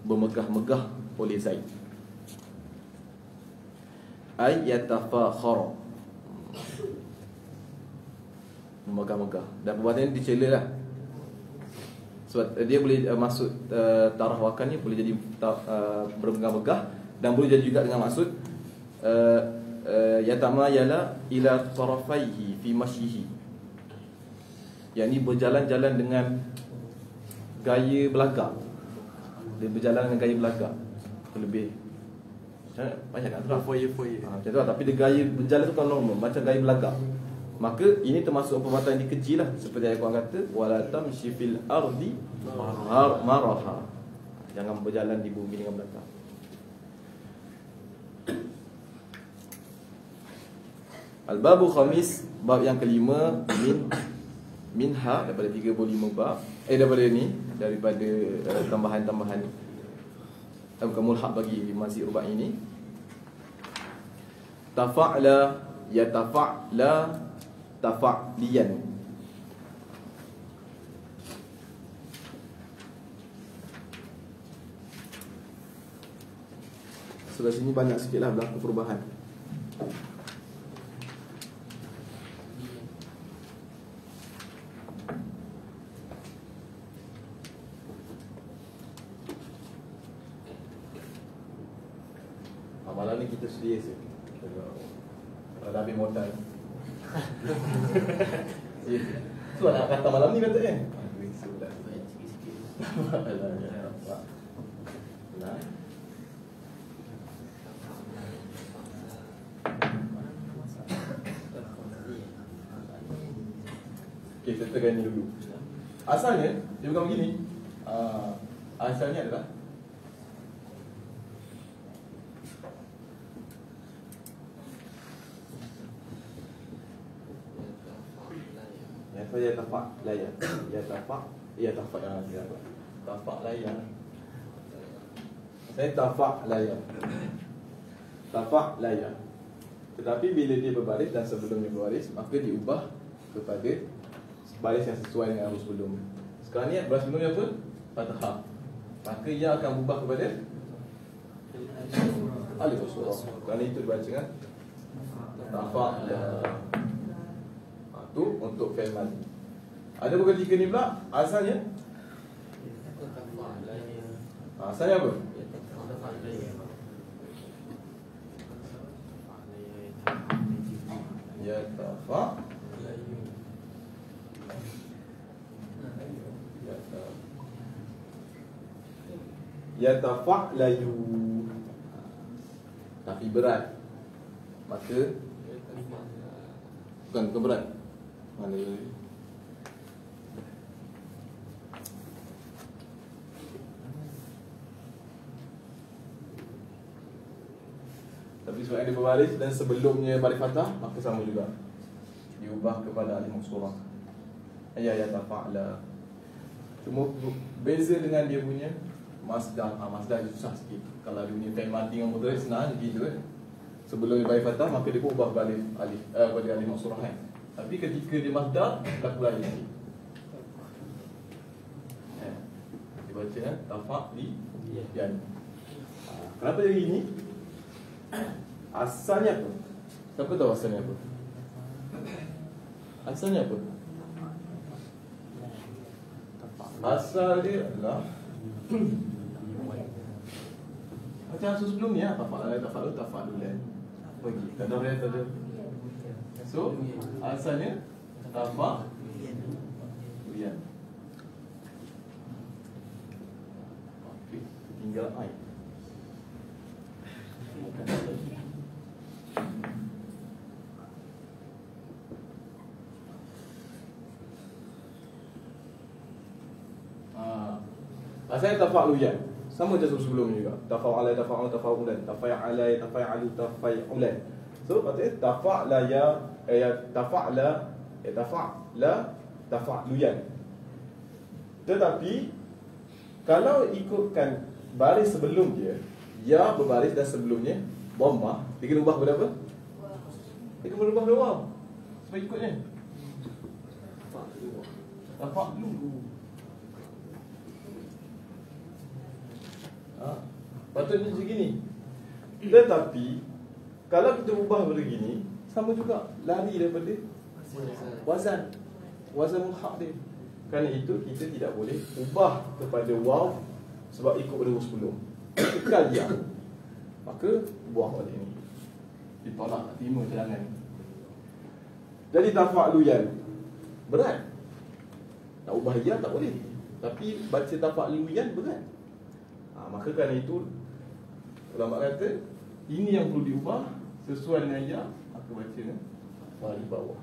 bermegah-megah oleh Zaid. Ay yatafakhara, bermegah-megah, dan perbuatan ini dicela lah. Sebab dia boleh maksud tarah wa ka ni boleh jadi bermegah-megah, dan boleh jadi juga dengan maksud yatamayala ila tarafaihi fi masyihi, yang ni berjalan-jalan dengan gaya belagak. Dia berjalan dengan gaya belagak, lebih banyak nak terang Foyer. macam tu lah. Tapi dia gaya berjalan tu kan normal, macam gaya belagak. Maka ini termasuk perbuatan yang dikeji lah. Seperti ayat Quran kata, wala tamshi fil ardi maraha, jangan berjalan di bumi dengan belagak. Al-babu khamis, bab yang kelima, minha, daripada 35 bab, daripada ni, daripada tambahan-tambahan bukan mulhaq bagi mazid ruba' ini. Tafa'la yatafa'la tafa'liyan. Sebelah sini banyak sikitlah berlaku perubahan. Malam ni kita sedia je. Kalau dah habis modal. Tu nak kata malam ni kata kan? Okay, sertakan ni dulu. Asalnya, dia bukan begini. Asalnya adalah ya tafa layar, ya tafa layar. Saya tafa layar. Tetapi bila dia berbaris dan sebelum dia berbaris, maka diubah kepada baris yang sesuai dengan arus sebelum. Sekarang ni baris sebelumnya apa? Fathah. Maka ia akan berubah kepada alif surah. Kerana itu dibaca kan tafa layar. Tu untuk fi'il madhi. Ada pun ketika ni pula asalnya asalnya apa? Ya tafa ya tafa'layu, tapi berat. Maka bukan berat. Mana ni? Tapi sebab dia berbaris dan sebelumnya baris fathah, maka sama juga, diubah kepada alif maksurah. Ya tafa'la. Cuma beza dengan dia punya masdar. Masdar dia susah sikit. Kalau dia punya fi'il madhi dengan mudhari senang gitu kan. Sebelum dia baris fathah, maka dia pun ubah kepada alif maksurah kan. Tapi ketika dia masdar, berlaku lain lagi. Dia baca kan tafa'liyan. Kenapa jadi ini? Asalnya apa? Siapa tahu asalnya apa? Asalnya apa? Asal dia adalah macam asal sebelum ni lah. Tafa'lulan. Bagi. Tak ada. So asalnya tafa luyan. Okey, tinggal ai. Asalnya tafa'luyan. Sama je sebelum juga. Tafa'ala, tafa'ala, tafa'ulan, tafa'ala, tafa'alu, tafa'ulan. So katanya tafa'la ya tafa'la ya tafa'la tafa'luyan. Tetapi kalau ikutkan baris sebelum dia, ya berbaris dan sebelumnya dhammah, dia kena ubah kepada apa? Dia kena ubah kepada waw. Sebab ikutnya tafa'lu. Patutnya macam gini. Tetapi kalau kita ubah begini, sama juga lari daripada wazan mulhaq dia. Kerana itu kita tidak boleh ubah kepada waw sebab ikut pada huruf sebelum. Kekal dia. Maka buah balik ni. Ditolak, tak terima cadangan. Jadi tafa'luyan berat. Nak ubah ya tak boleh. Tapi baca tafa'luyan berat. Maka kerana itu ulama kata ini yang perlu diubah sesuai dengan ya, maka baca di bawah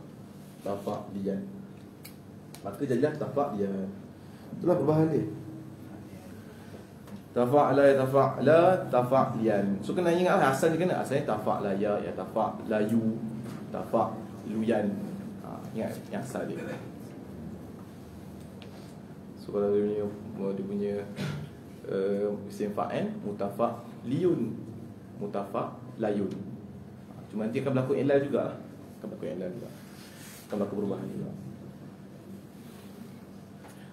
tafa'liyan. Maka jadilah tafa'liyan. Itulah perubahan dia. Tafa'la, tafa'la, tafa'liyan. So kena ingat asal dia kena. Asalnya tafa'la ya, ya tafa'la yu, tafa'luyan. Ingat yang asal dia. So kalau dia punya isim fa'il mutafa'liyun, mutafa'layun. Cuma nanti akan berlaku ilal jugalah. Akan berlaku ilal juga. Akan berlaku perubahan juga.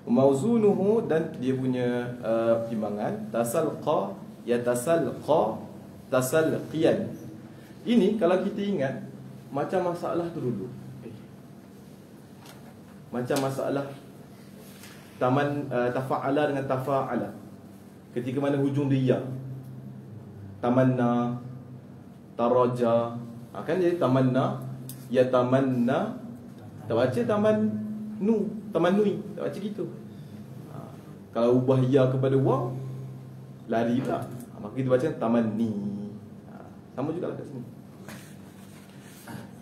Mauzunuhu, dan dia punya timbangan tasalqa, yatasalqa, tasalqiyan. Ini kalau kita ingat macam masalah tu dulu. Macam masalah tafa'ala dengan tafa'ala. Ketika mana hujung dia ya. Tamanna, taraja. Kan dia tamanna, ya tamanna. Tak baca tamannu, tamannui. Tak baca gitu. Kalau ubah ya kepada waw, lari pula. Maka kita baca tamanni. Sama juga kat sini.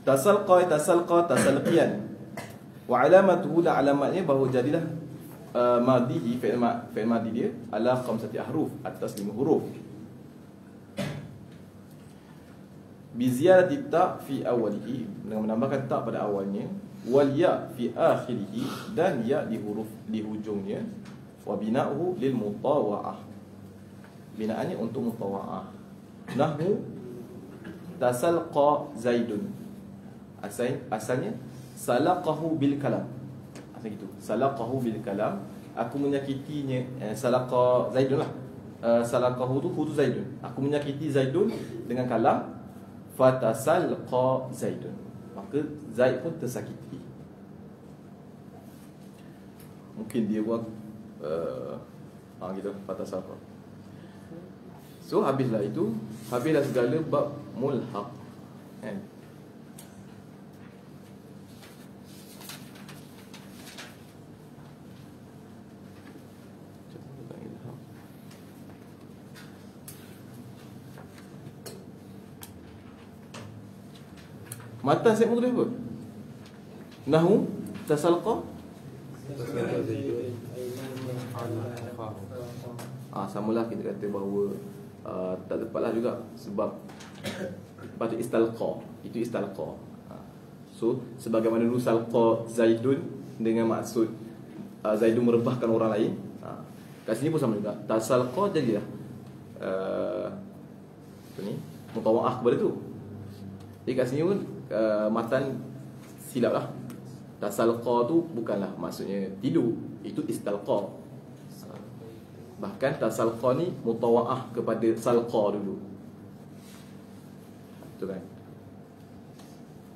Tasalqa, tasalqiyan. Wa alamatuhu, dan alamatnya bahawa jadilah madihi, fi'il madi dia ala khamsati ahruf, atas 5 huruf. Bi ziyadati ta fi awwalihi, dengan menambahkan ta pada awalnya, wal ya fi akhirih, dan ya di hujungnya, wa bina'uhu lil mutawa'ah, binaannya untuk mutawa'ah. Nahwu tasalqa zaidun, asalnya salaqahu bil kalam. Gitu. Salaqahu bil kalam, aku menyakitinya. Salaqa Zaidun lah. Salaqahu tu hu tu Zaidun. Aku menyakiti Zaidun dengan kalam. Fatasalqa Zaidun, maka Zaid pun tersakiti. Mungkin dia buat gitu, fatasalqa. So habislah itu. Habislah segala bab mulhaq, kan? Matan saya pun tulis apa? Nahu tasalqa. Samalah kita kata bahawa tak tepatlah juga. Sebab patut istalqa. Itu istalqa. So sebagaimana dulu salqa Zaidun dengan maksud Zaidun merebahkan orang lain, kat sini pun sama juga. Tasalqa jadilah mutawa'ah kepada tu. Jadi kat sini pun matan silap lah. Tasalqa tu bukanlah maksudnya tidur, itu istalqa. Bahkan tasalqa ni mutawa'ah kepada salqa dulu. Betul kan?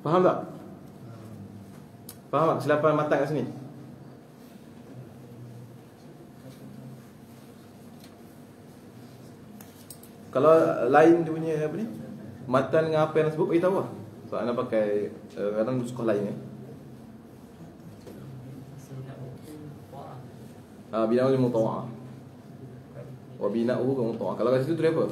Faham tak? Faham tak kesilapan matan kat sini? Kalau lain dia punya apa ni, matan dengan apa yang sebut, beritahu lah. So ana pakai kadang sekolah lain bina'u lil mutawa'ah. Wa bina'u lil mutawa'ah. Kalau kat situ tu dia apa?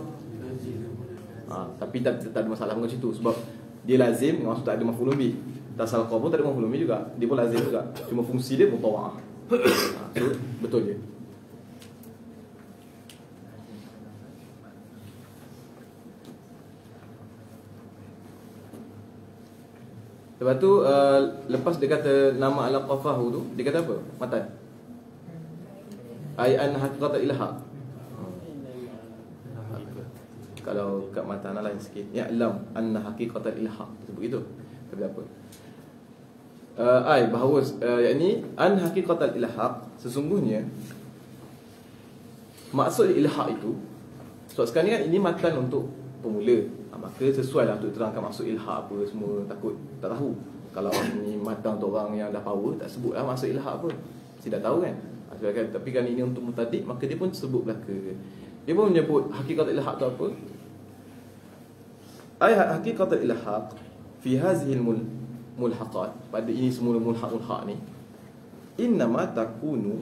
Tapi tak ada masalah dengan situ sebab dia lazim, maksud tak ada maf'ulun bih. Tasalqa pun tak ada maf'ulun bih juga. Dia pun lazim juga. Cuma fungsi dia mutawa'ah. So, betul je. Lepas tu lepas dia kata nama ala qafahu tu, dia kata apa? Matan. Ai an haqiqatul ilhaq. Kalau kat matan lain sikit. Ya'lam anna haqiqatul ilhaq. Sebut gitu. Tapi apa? Bahawa yakni an haqiqatul ilhaq, sesungguhnya maksud ilhaq itu, sebab sekarang ni kan ini matan untuk pemula, maka sesuai lah untuk terangkan maksud ilhaq apa semua. Takut tak tahu. Kalau ni matan untuk orang yang dah power, tak sebut lah maksud ilhaq apa, mesti dah tahu kan. Tapi kan ini untuk mutadik, maka dia pun sebut belaka. Dia pun menyebut haqiqatul ilhaq tu apa? Haqiqatul ilhaq fi hazihil mulhaqat, pada ini semua mulhaq ni, innama takunu,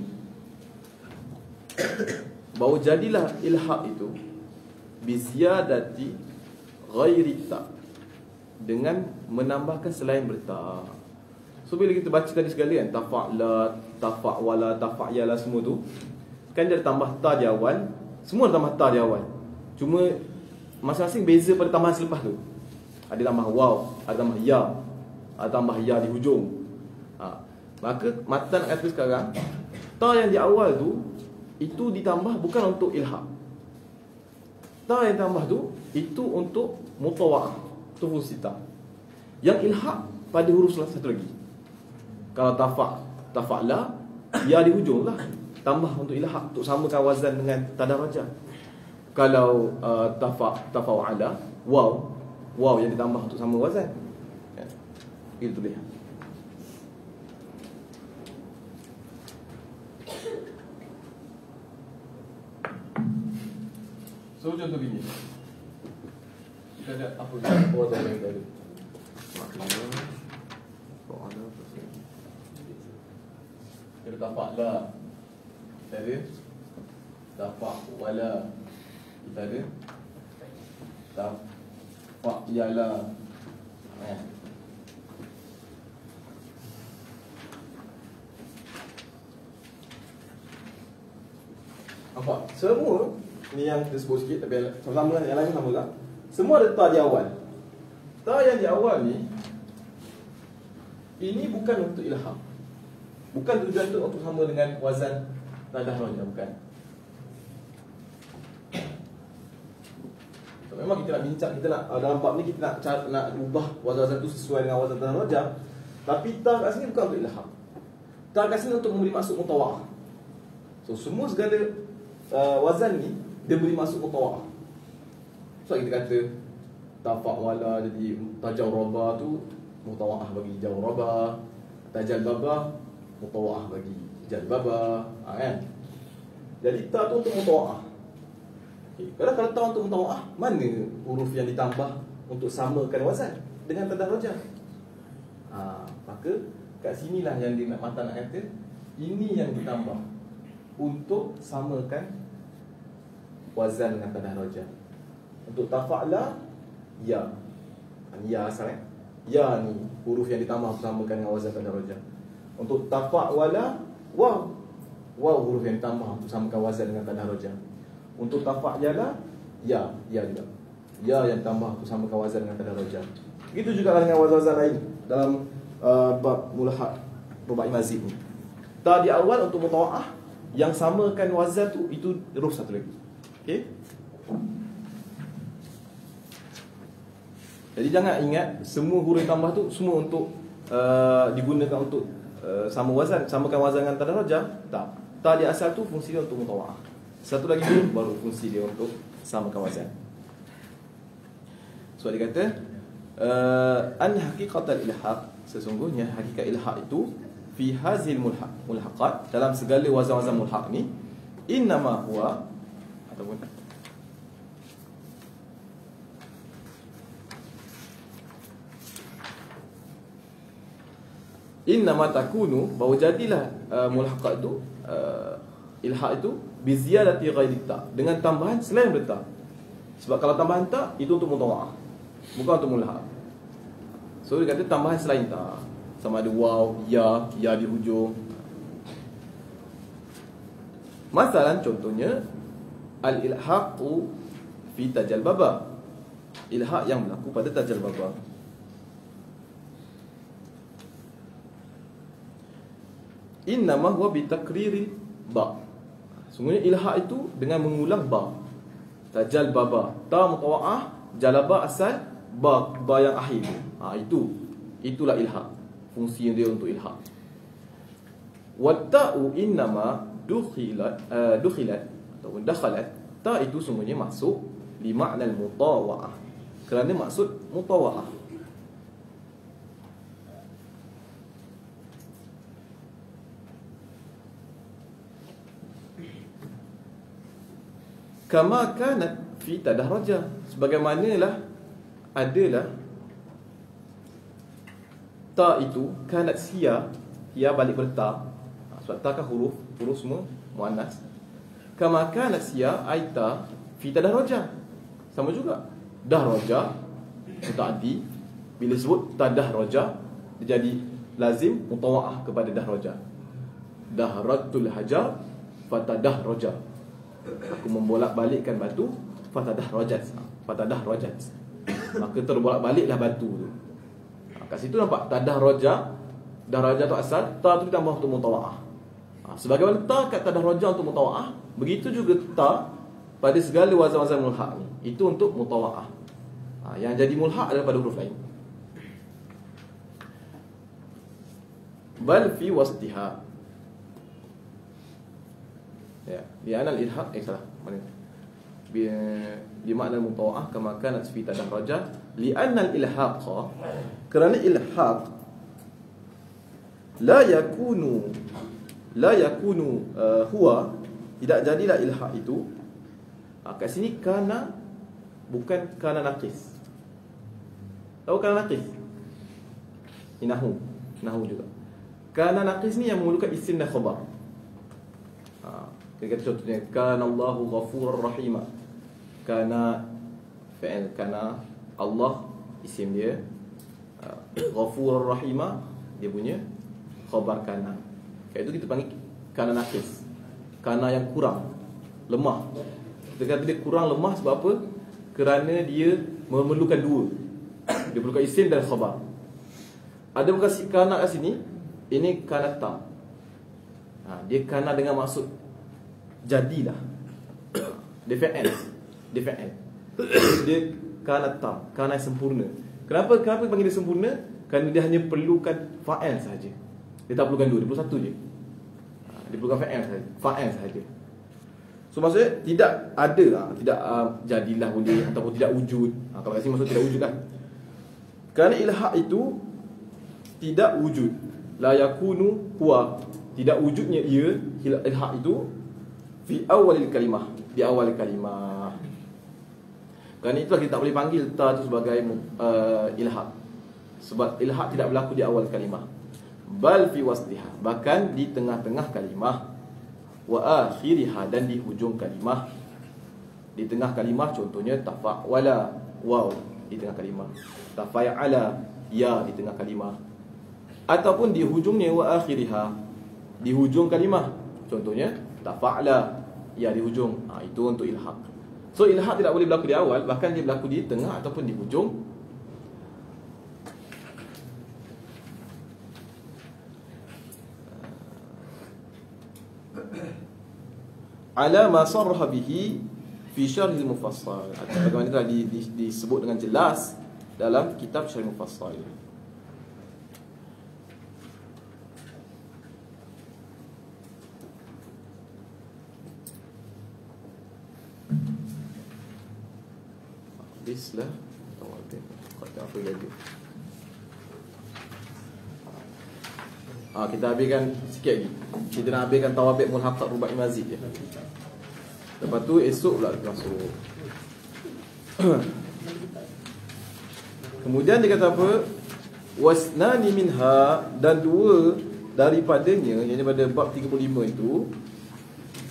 bahawa jadilah ilhaq itu biziyadati ghairi ta, dengan menambahkan selain berta. So bila kita baca tadi segala kan, tafa'la, tafa'wala, tafa'yala, semua tu kan dia ada tambah ta di awal. Semua ada tambah ta di awal. Cuma masing-masing beza pada tambahan selepas tu. Ada tambah waw, ada tambah ya, ada tambah ya di hujung. Maka matan kata sekarang, ta yang di awal tu itu ditambah bukan untuk ilhaq. Ta yang tambah tu itu untuk mutawa'ah, tu fungsi ta. Yang ilhaq pada huruf satu lagi. Kalau tafa'la, ya di hujung lah, tambah untuk ilhaq, untuk samakan wazan dengan tadarajah. Kalau tafa'ala, waw yang ditambah untuk sama wazan. Itu dia. So contoh begini, kita ada apa wazan yang tadi. Maknanya soalan apa? Kita tafa'la, kita ada tafa'wala, kita ada tafa'yala. Nampak? Semua ni yang kita sebut sikit, tapi sama-sama yang lain sama juga. Semua ada ta di awal. Ta yang di awal ni, ini bukan untuk ilhaq. Bukan tujuan tu untuk sama dengan wazan nadah rajah, bukan. So, memang kita nak bincang, kita nak dalam bab ni kita nak ubah wazan-wazan tu sesuai dengan wazan nadah rajah. Tapi ta kat sini bukan untuk ilhaq. Ta kat sini untuk memberi maksud mutawa'ah. So semua segala wazan ni dia beri maksud mutawa'ah. So kita kata tafa'wala jadi tajawraba tu mutawa'ah bagi jawraba, tajalbaba mutawa'ah bagi jalbaba, kan? Jadi ta tu untuk mutawa'ah. Kalau ta untuk mutawa'ah, mana huruf yang ditambah untuk samakan wazan dengan tadarajah? Maka kat sinilah yang dia nak mata nak kata, ini yang ditambah untuk samakan wazan dengan tadarajah. Untuk tafa'la, ya. Ya asal kan? Ya ni huruf yang ditambah samakan dengan wazan tadarajah. Untuk tafa'wala, waw. Waw huruf yang ditambah samakan wazan dengan tadarajah. Untuk tafa'yala, ya juga. Ya yang ditambah samakan wazan dengan tadarajah. Begitu juga dengan wazan-wazan lain dalam bab mulhaq, rubai mazid ni. Ta di awal untuk mutawa'ah, yang samakan wazan tu itu huruf satu lagi. Okey? Jadi jangan ingat semua huruf yang tambah tu semua untuk digunakan untuk sama wazan, samakan wazan dengan tadarajah. Tak. Ta di asal tu fungsi dia untuk mutawa'ah. Satu lagi tu baru fungsi dia untuk samakan wazan. So dia kata an haqiqatul ilhaq, sesungguhnya hakikat ilhaq itu fi hazil mulhaqat, dalam segala wazan-wazan mulhaq ni, innama huwa, ataupun innama takunu, bahawa jadilah mulhaqah itu ilhaq itu bi ziyadati ghairi ta, dengan tambahan selain ta. Sebab kalau tambahan ta itu untuk mutawa'ah, bukan untuk mulhaq. So dia kata tambahan selain ta, sama ada waw, ya di hujung. Masalan contohnya al-ilhaqu fi tajal baba, ilhaq yang berlaku pada tajal baba. Innama huwa bi takriri ba, sungguhnya ilhaq itu dengan mengulang ba. Tajal baba, ta mutawa'ah, jalaba asal, ba yang akhir. Itulah ilhaq, fungsi dia untuk ilhaq. Wa ta'u innama dukhilat ataupun dakhalat, ta itu sungguhnya masuk li makna al-mutawa'ah, kerana maksud mutawa'ah. Kama kanat fi tadahraja, sebagaimanalah adalah ta itu kanat sia, ia balik berta. Sebab ta kan huruf semua muannas. Kama kanat sia aita fi tadahraja, sama juga. Dahraja mutaaddi, bila sebut tadahraja dia jadi lazim mutawa'ah kepada dahraja. Dahratul hajar fatadahraja, aku membolak-balikkan batu, fatadahrajat, maka terbolak-baliklah batu tu. Kat situ nampak tadahraja, dahraja tu asal, ta tu ditambah untuk mutawa'ah. Sebagaimana ta kat tadahraja untuk mutawa'ah, begitu juga ta pada segala wazan-wazan mulhaq ni, itu untuk mutawa'ah. Yang jadi mulhaq adalah pada huruf lain. Bal fi wasdiha, ya, li'anal ilhaq salah. Mana? Bi makna mutawa'ah kama kanat fi tadahraja, li'anal ilhaq, kerana ilhaq la yakunu huwa, tidak jadilah ilhaq itu. Kat sini kana bukan kana naqis. Tahu kana naqis? Nahu juga. Kana naqis ni yang memerlukan isim dan khabar. Dia kata contohnya kana Allahu ghafurur rahima. Kana fi'il kana, Allah isim dia, ghafurur rahima dia punya khabar kana. Kayak itu kita panggil kana naqis, kana yang kurang, lemah. Kita kata dia kurang lemah sebab apa? Kerana dia memerlukan dua. Dia perlukan isim dan khabar. Ada bukan si kana kat sini, ini kana tam. Dia kana dengan maksud jadilah. Dia fa'al. Dia kana tam, kana yang sempurna. Kenapa panggil dia sempurna? Kerana dia hanya perlukan fa'al sahaja. Dia tak perlukan dua, dia perlu satu je. Dia perlukan fa'al sahaja. So maksudnya tidak ada, tidak jadilah boleh, ataupun tidak wujud. Kalau kat sini maksud tidak wujud lah. Kerana ilhaq itu tidak wujud. La yakunu huwa, tidak wujudnya ia, ilhaq itu fi awalil kalimah, di awal kalimah. Kerana itulah kita tak boleh panggil ta itu sebagai ilhaq, sebab ilhaq tidak berlaku di awal kalimah. Bal fi wasdiha, bahkan di tengah-tengah kalimah. Wa akhiriha, dan di hujung kalimah. Di tengah kalimah contohnya tafa'wala, waw di tengah kalimah. Tafa'ala, ya di tengah kalimah. Ataupun di hujungnya wa akhiriha, di hujung kalimah. Contohnya tafa'ala, ya di hujung. Itu untuk ilhaq. So ilhaq tidak boleh berlaku di awal, bahkan dia berlaku di tengah ataupun di hujung. Ala ma sarraha bihi fi syarh al-mufassal, bagaimana telah disebut dengan jelas dalam kitab Syarh Mufassal. Habislah tawabin. Kata apa lagi? Kita habiskan sikit lagi. Kita nak habiskan tawabit mulhaqat rubai mazid je. Lepas tu esok pula masuk. Kemudian dia kata apa? wasnani minha, dan dua daripadanya, yang pada bab 35 itu,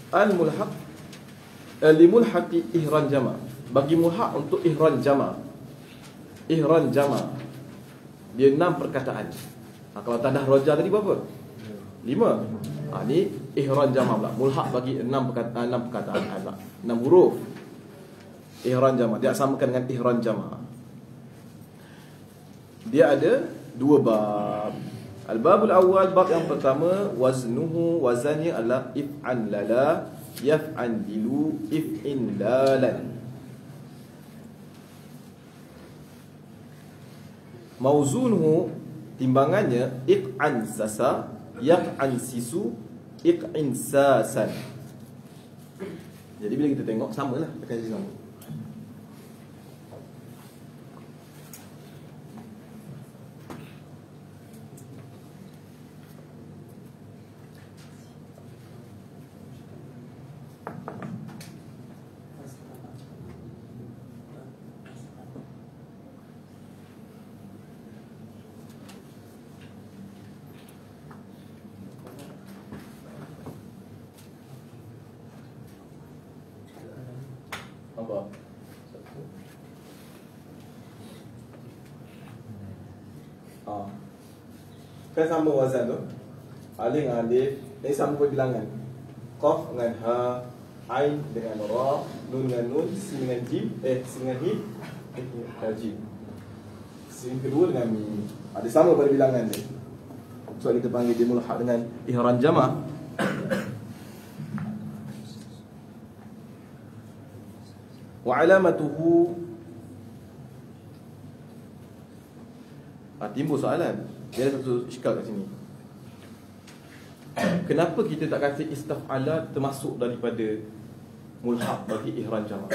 al-mulhaq limulhaqi ihran jama', bagi mulhaq untuk ihran jama'. Ihran jama' dia 6 perkataan. Kalau tanah roja tadi berapa? 5. Ni ihran jama' pula. Mulhaq bagi 6 perkataan, 6 perkataan pula. 6 huruf. Ihran jama'. Dia samakan dengan ihran jama'. Dia ada 2 bab. Al-babul awal, bab yang pertama, waznuhu, wazannya adalah if'an lala, yaf'an dilu, if'in lalan. Mauzunuhu, timbangannya, iq'an sasa, yaq'an sisu, iq'in sasan. Jadi bila kita tengok, samalah tekan sini sama. Apa? Kan sama wazan tu. Alif dengan alif, ini sama perbilangan. Qaf dengan ha, ain dengan ra, nun dengan nun, sin dengan jim, sin dengan him, jim. Sin kedua dengan mim. Ada sama pada bilangan ni. So kita panggil dia mulhaq dengan ihran jama'. Wa alamatuhu, timbul soalan. Dia ada satu iskal kat sini. Kenapa kita tak kata istaf'ala termasuk daripada mulhaq bagi ihran jama'?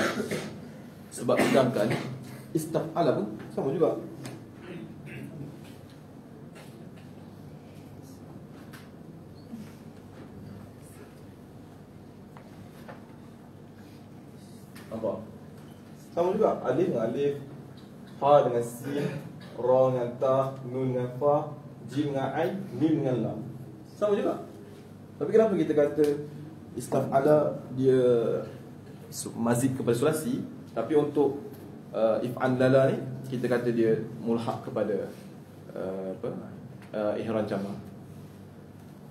Sebab sedangkan istaf'ala pun sama juga. Nampak? Sama juga. Alif dengan alif, ha dengan sin, ra dengan ta, nun dengan fa, jim dengan ain, mim dengan lam. Sama juga. Tapi kenapa kita kata istaf'ala dia mazid kepada sulasi, tapi untuk if'an lala ni kita kata dia mulhaq kepada ihran jama'?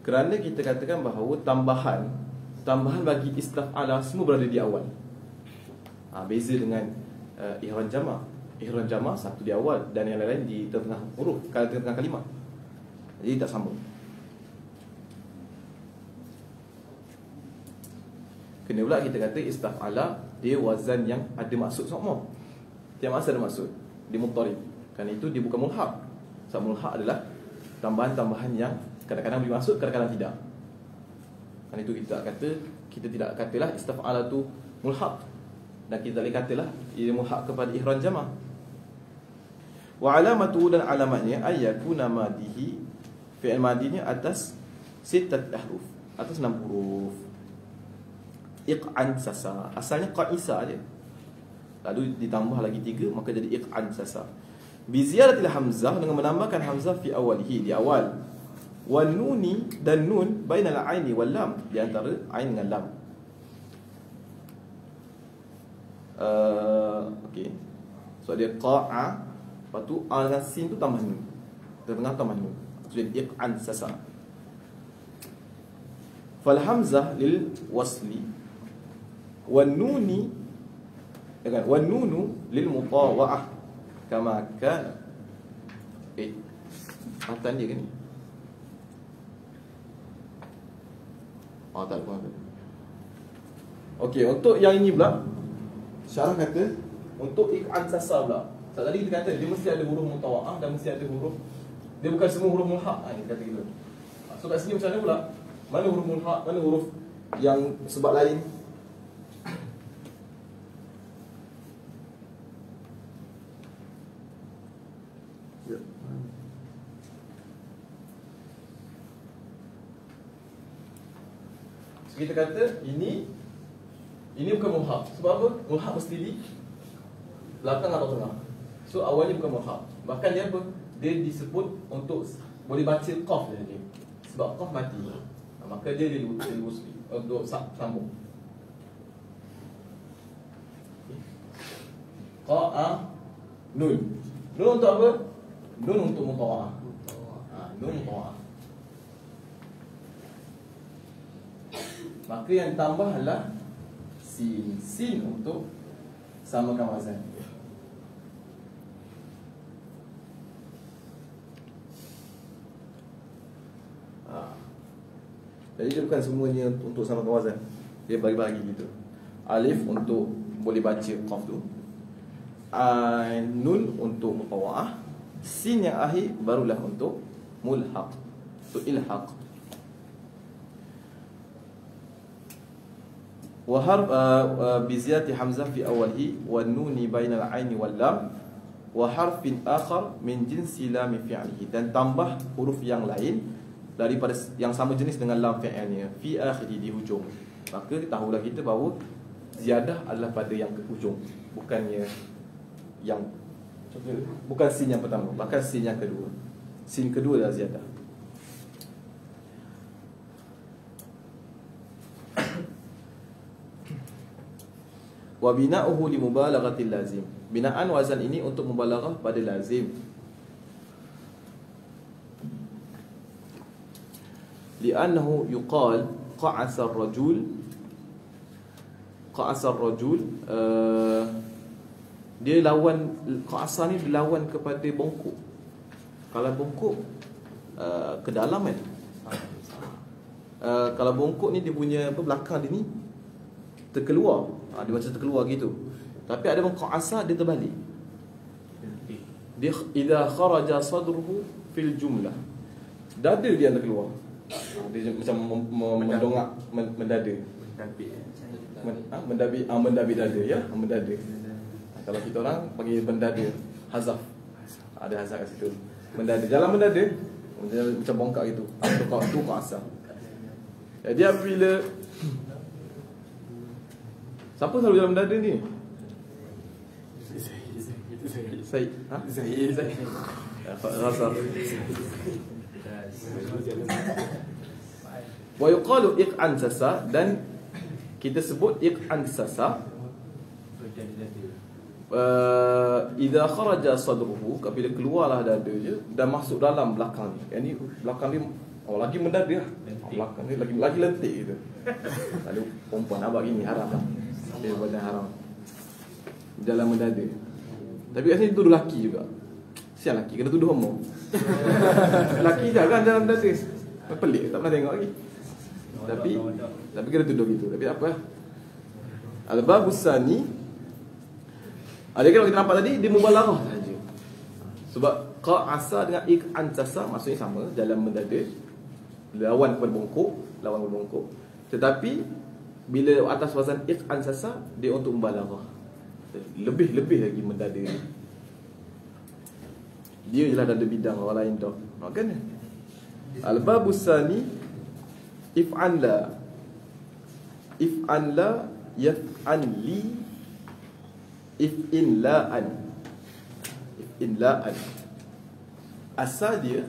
Kerana kita katakan bahawa tambahan bagi istaf'ala semua berada di awal. Beza dengan ihran jama'. Ihran jama' satu di awal dan yang lain di tengah huruf, tengah kalimah. Jadi tak sama. Kena pula kita kata istaf'ala dia wazan yang ada maksud semua. Tiap masa ada maksud. Dia mudharib. Kerana itu dia bukan mulhaq. Sebab mulhaq adalah tambahan-tambahan yang kadang-kadang beri maksud, kadang-kadang tidak. Kerana itu kita tidak katalah istaf'ala tu mulhaq. Dan kita boleh katalah ia mulhaq kepada ihran jama'. Wa alamatu, dan alamatnya ayyakuna madihi, fi'il madinya atas 6 huruf, atas 6 huruf. Iq'an sasa, asalnya qa'isa aja, lalu ditambah lagi 3, maka jadi iq'an sasa. Bi ziyadatil hamzah, dengan menambahkan hamzah fi awalihi, di awal. Wan nuni, dan nun bainal aini wal lam, di antara ain dengan lam. Okey. So dia qa'a, lepas tu a dengan sin tu tambah nun, tengah tambah nun, so jadi iq'an sasa. Fal hamzah lil wasli, wan nuni, dengan wan nunu lil mutawa'ah, kama kana. Matan dia ke ni? Tak apa. Okey, untuk yang ini pula syarah kata untuk iq'an sasa pula. Sebab tadi kita kata dia mesti ada huruf mutawa'ah dan mesti ada huruf, dia bukan semua huruf mulhaq. Kita kata gitu. So kat sini macam mana pula? Mana huruf mulhaq, mana huruf yang sebab lain? So kita kata ini bukan mulhaq. Sebab apa? Mulhaq mesti di belakang atau tengah. So awalnya bukan mulhaq. Bahkan dia apa? dia disebut untuk boleh baca qaf dia. Sebab qaf mati. Maka dia dilurus untuk sambung. Qa'a nun. Nun untuk apa? Nun untuk mutawa'ah. Nun mutawa'ah. Maka yang tambah adalah sin. Sin untuk samakan wazan. Jadi dia bukan semuanya untuk samakan wazan. Dia bagi-bagi gitu. Alif untuk boleh baca qaf tu. Nun untuk mutawa'ah. Sin yang akhir barulah untuk mulhaq, untuk ilhaq. Wa harf bi ziyadati hamzah fi awwalihi wan nuni bainal aini wal lam wa harfin akhar min jinsi lam fi'lihi, dan tambah huruf yang lain daripada yang sama jenis dengan lam fi'ilnya fi akhiri, di hujung. Maka tahulah kita bahawa ziyadah adalah pada yang ke hujung, bukannya yang bukan sin yang pertama, bahkan sin yang kedua. Sin kedua adalah ziyadah. Wa bina'uhu li mubalaghatil lazim. Binaan wazan ini untuk mubalaghah pada lazim. Li'annahu yuqal qa'asa ar-rajul. Qa'asa ar-rajul, dia lawan, qa'asa ni dilawan kepada bongkok. Kalau bongkok ke dalam kan. Kalau bongkok ni dia punya belakang dia ni terkeluar. Dia macam terkeluar gitu. Tapi ada qa'asa dia terbalik. Dia idza kharaja sadruhu fil jumlah. Dada dia yang terkeluar. Dia macam mendongak mendada. Mendabik dada ya, mendada. Kalau kita orang panggil mendada, hazaf. Ada hazaf kat situ. Mendada, jalan mendada macam bongkak gitu. Tu qa'asa. Jadi apabila siapa selalu dalam dada ni? Zaid. Zaid. Rasa. Wa yuqalu iq'an sasa, dan kita sebut iq'an sasa idza kharaja sadruhu, apabila keluarlah dada dia dan masuk dalam belakang ni. Yang ni belakang dia lagi mendada lah. Belakang ni lagi lentik gitu. Lalu perempuan abang gini haram lah. Dia badan haram dalam mendada. Tapi kat sini tuduh lelaki juga. Sial lelaki kena tuduh homo. Lelaki jangan dalam mendada. Pelik, tak pernah tengok lagi. Tapi kena tuduh gitu. Tapi apa? Al-babus sani, ada kalau kita nampak tadi dia mubalaghah saja. Sebab qa'asa dengan iq'an sasa maksudnya sama, dalam mendada, lawan kepada bongkok, tetapi bila atas wazan iq'an sasa, dia untuk mubalaghah. Lebih lagi mendada dia. Dia jelah dada bidang, orang lain tak. Kan? Al-babus sani if'an la yaf'an li if'in la'an. Asal dia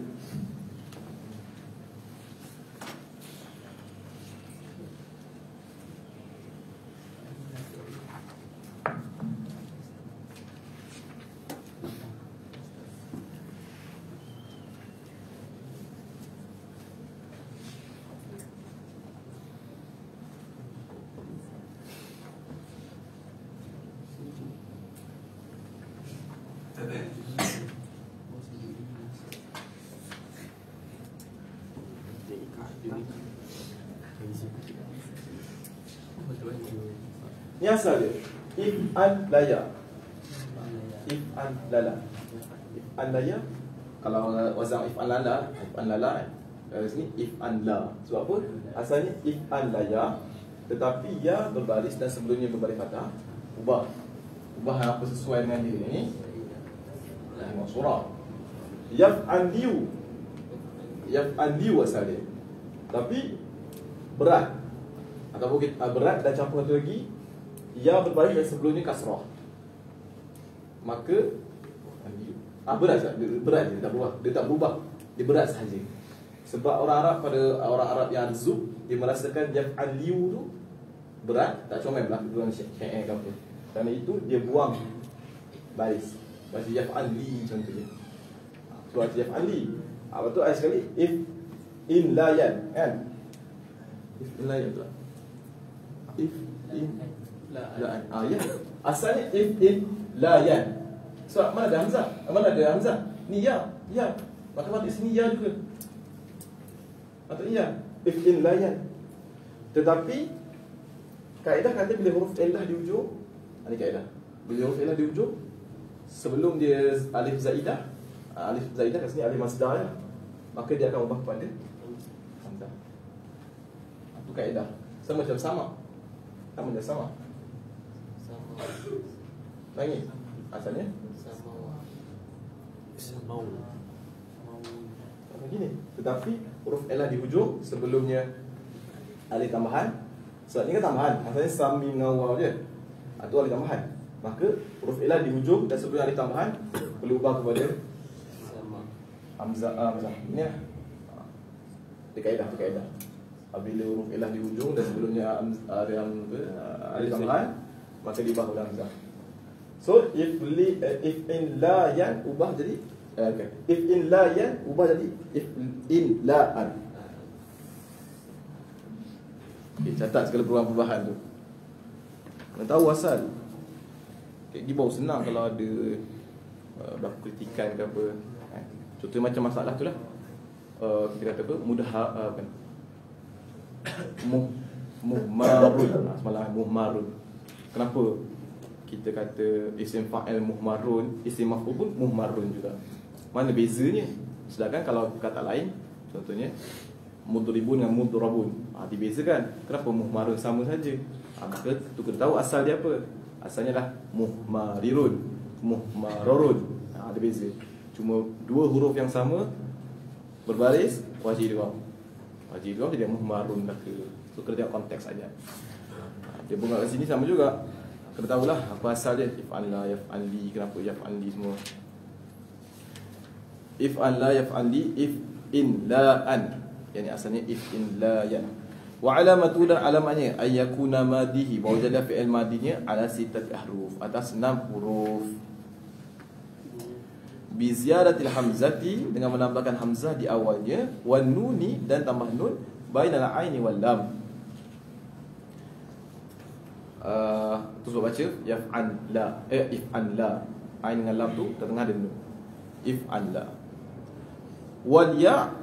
ni asal dia if'an laya. If'an laya. Kalau wazan if'an lala dari sini if'an la. Sebab apa? Asalnya if'an laya, tetapi ya berbaris dan sebelumnya berbaris fathah. Ubah apa sesuai dengan dia ni. Tengok surah. Yaf'an liu asal dia. Tapi berat. Ataupun berat dan campur satu lagi, ya berbaris dan sebelumnya kasrah. Maka Berat tak? Berat dia tak berubah. Dia tak berubah. Dia berat sahaja. Sebab orang Arab, pada orang Arab yang zub, dia merasakan yaf'al liu tu berat, tak comel lah dalam syair ke apa. Kerana itu dia buang baris. Baca yaf'al li contohnya. Tu baca yaf'al li. Apa tu ayat sekali if in la yan, kan? If in la yan tu lah. If in la yan. Ya. Asalnya if in la yan. So mana ada hamzah? Mana ada hamzah? Ni ya, ya. Maka mati sini ya juga. Atau iya, if in la yan. Tetapi kaedah kata bila huruf illah di ujung, ini kaedah. Bila huruf illah di ujung, sebelum dia alif zaidah kat sini alif masdar ya, maka dia akan ubah kepada hamzah. Itu kaedah. Sama macam sama. Sama macam sama. Lagi asalnya Mau. Begini. Tetapi huruf illah di hujung sebelumnya alif tambahan. Sebab ni kan tambahan. Asalnya sami ngawal je. Itu alif tambahan. Maka huruf illah di hujung dan sebelum alif tambahan perlu ubah kepada hamzah. Ini lah. Itu kaedah. Bila huruf illah di hujung dan sebelumnya ada alif tambahan, maka diubah kepada hamzah. So if in la yan ubah jadi if in la yan ubah jadi if in la an. Catat segala perubahan-perubahan tu. Nak tahu asal. Kayak baru senang kalau ada berlaku kritikan ke apa. Contohnya macam masalah tu lah. Kita kata apa? Kan. Muhmarun. Semalam muhmarun. Kenapa kita kata isim fa'il muhmarun, isim maf'ul pun muhmarun juga? Mana bezanya? Sedangkan kalau kata lain, contohnya mudribun dengan mudrabun, dibezakan. Kenapa muhmarun sama saja? Maka tu kita tahu asal dia apa. Asalnya lah muhmarirun, muhmararun. Ada beza. Cuma dua huruf yang sama berbaris, wajib dibuang. Wajib dibuang jadi muhmarun lah ke. So kena tengok konteks saja. Dia bunga kat sini sama juga. Kena tahulah apa asal dia. If'an la yaf'an li. Kenapa yaf'an li semua? If'an la yaf'an li. If in la an. Yang asalnya if in la yan. Wa alamatu dan alamatnya ayyakuna madihi. Bahawa jadi fi'il madinya ala sittati ahruf. Atas 6 huruf. Bi ziyadatil hamzati. Dengan menambahkan hamzah di awalnya. Wan nuni dan tambah nun. Bainal aini wal lam. Tu sebab baca yaf'an la, if'an la. Ain dengan lam tu tengah ada nun. If'an la. Wal ya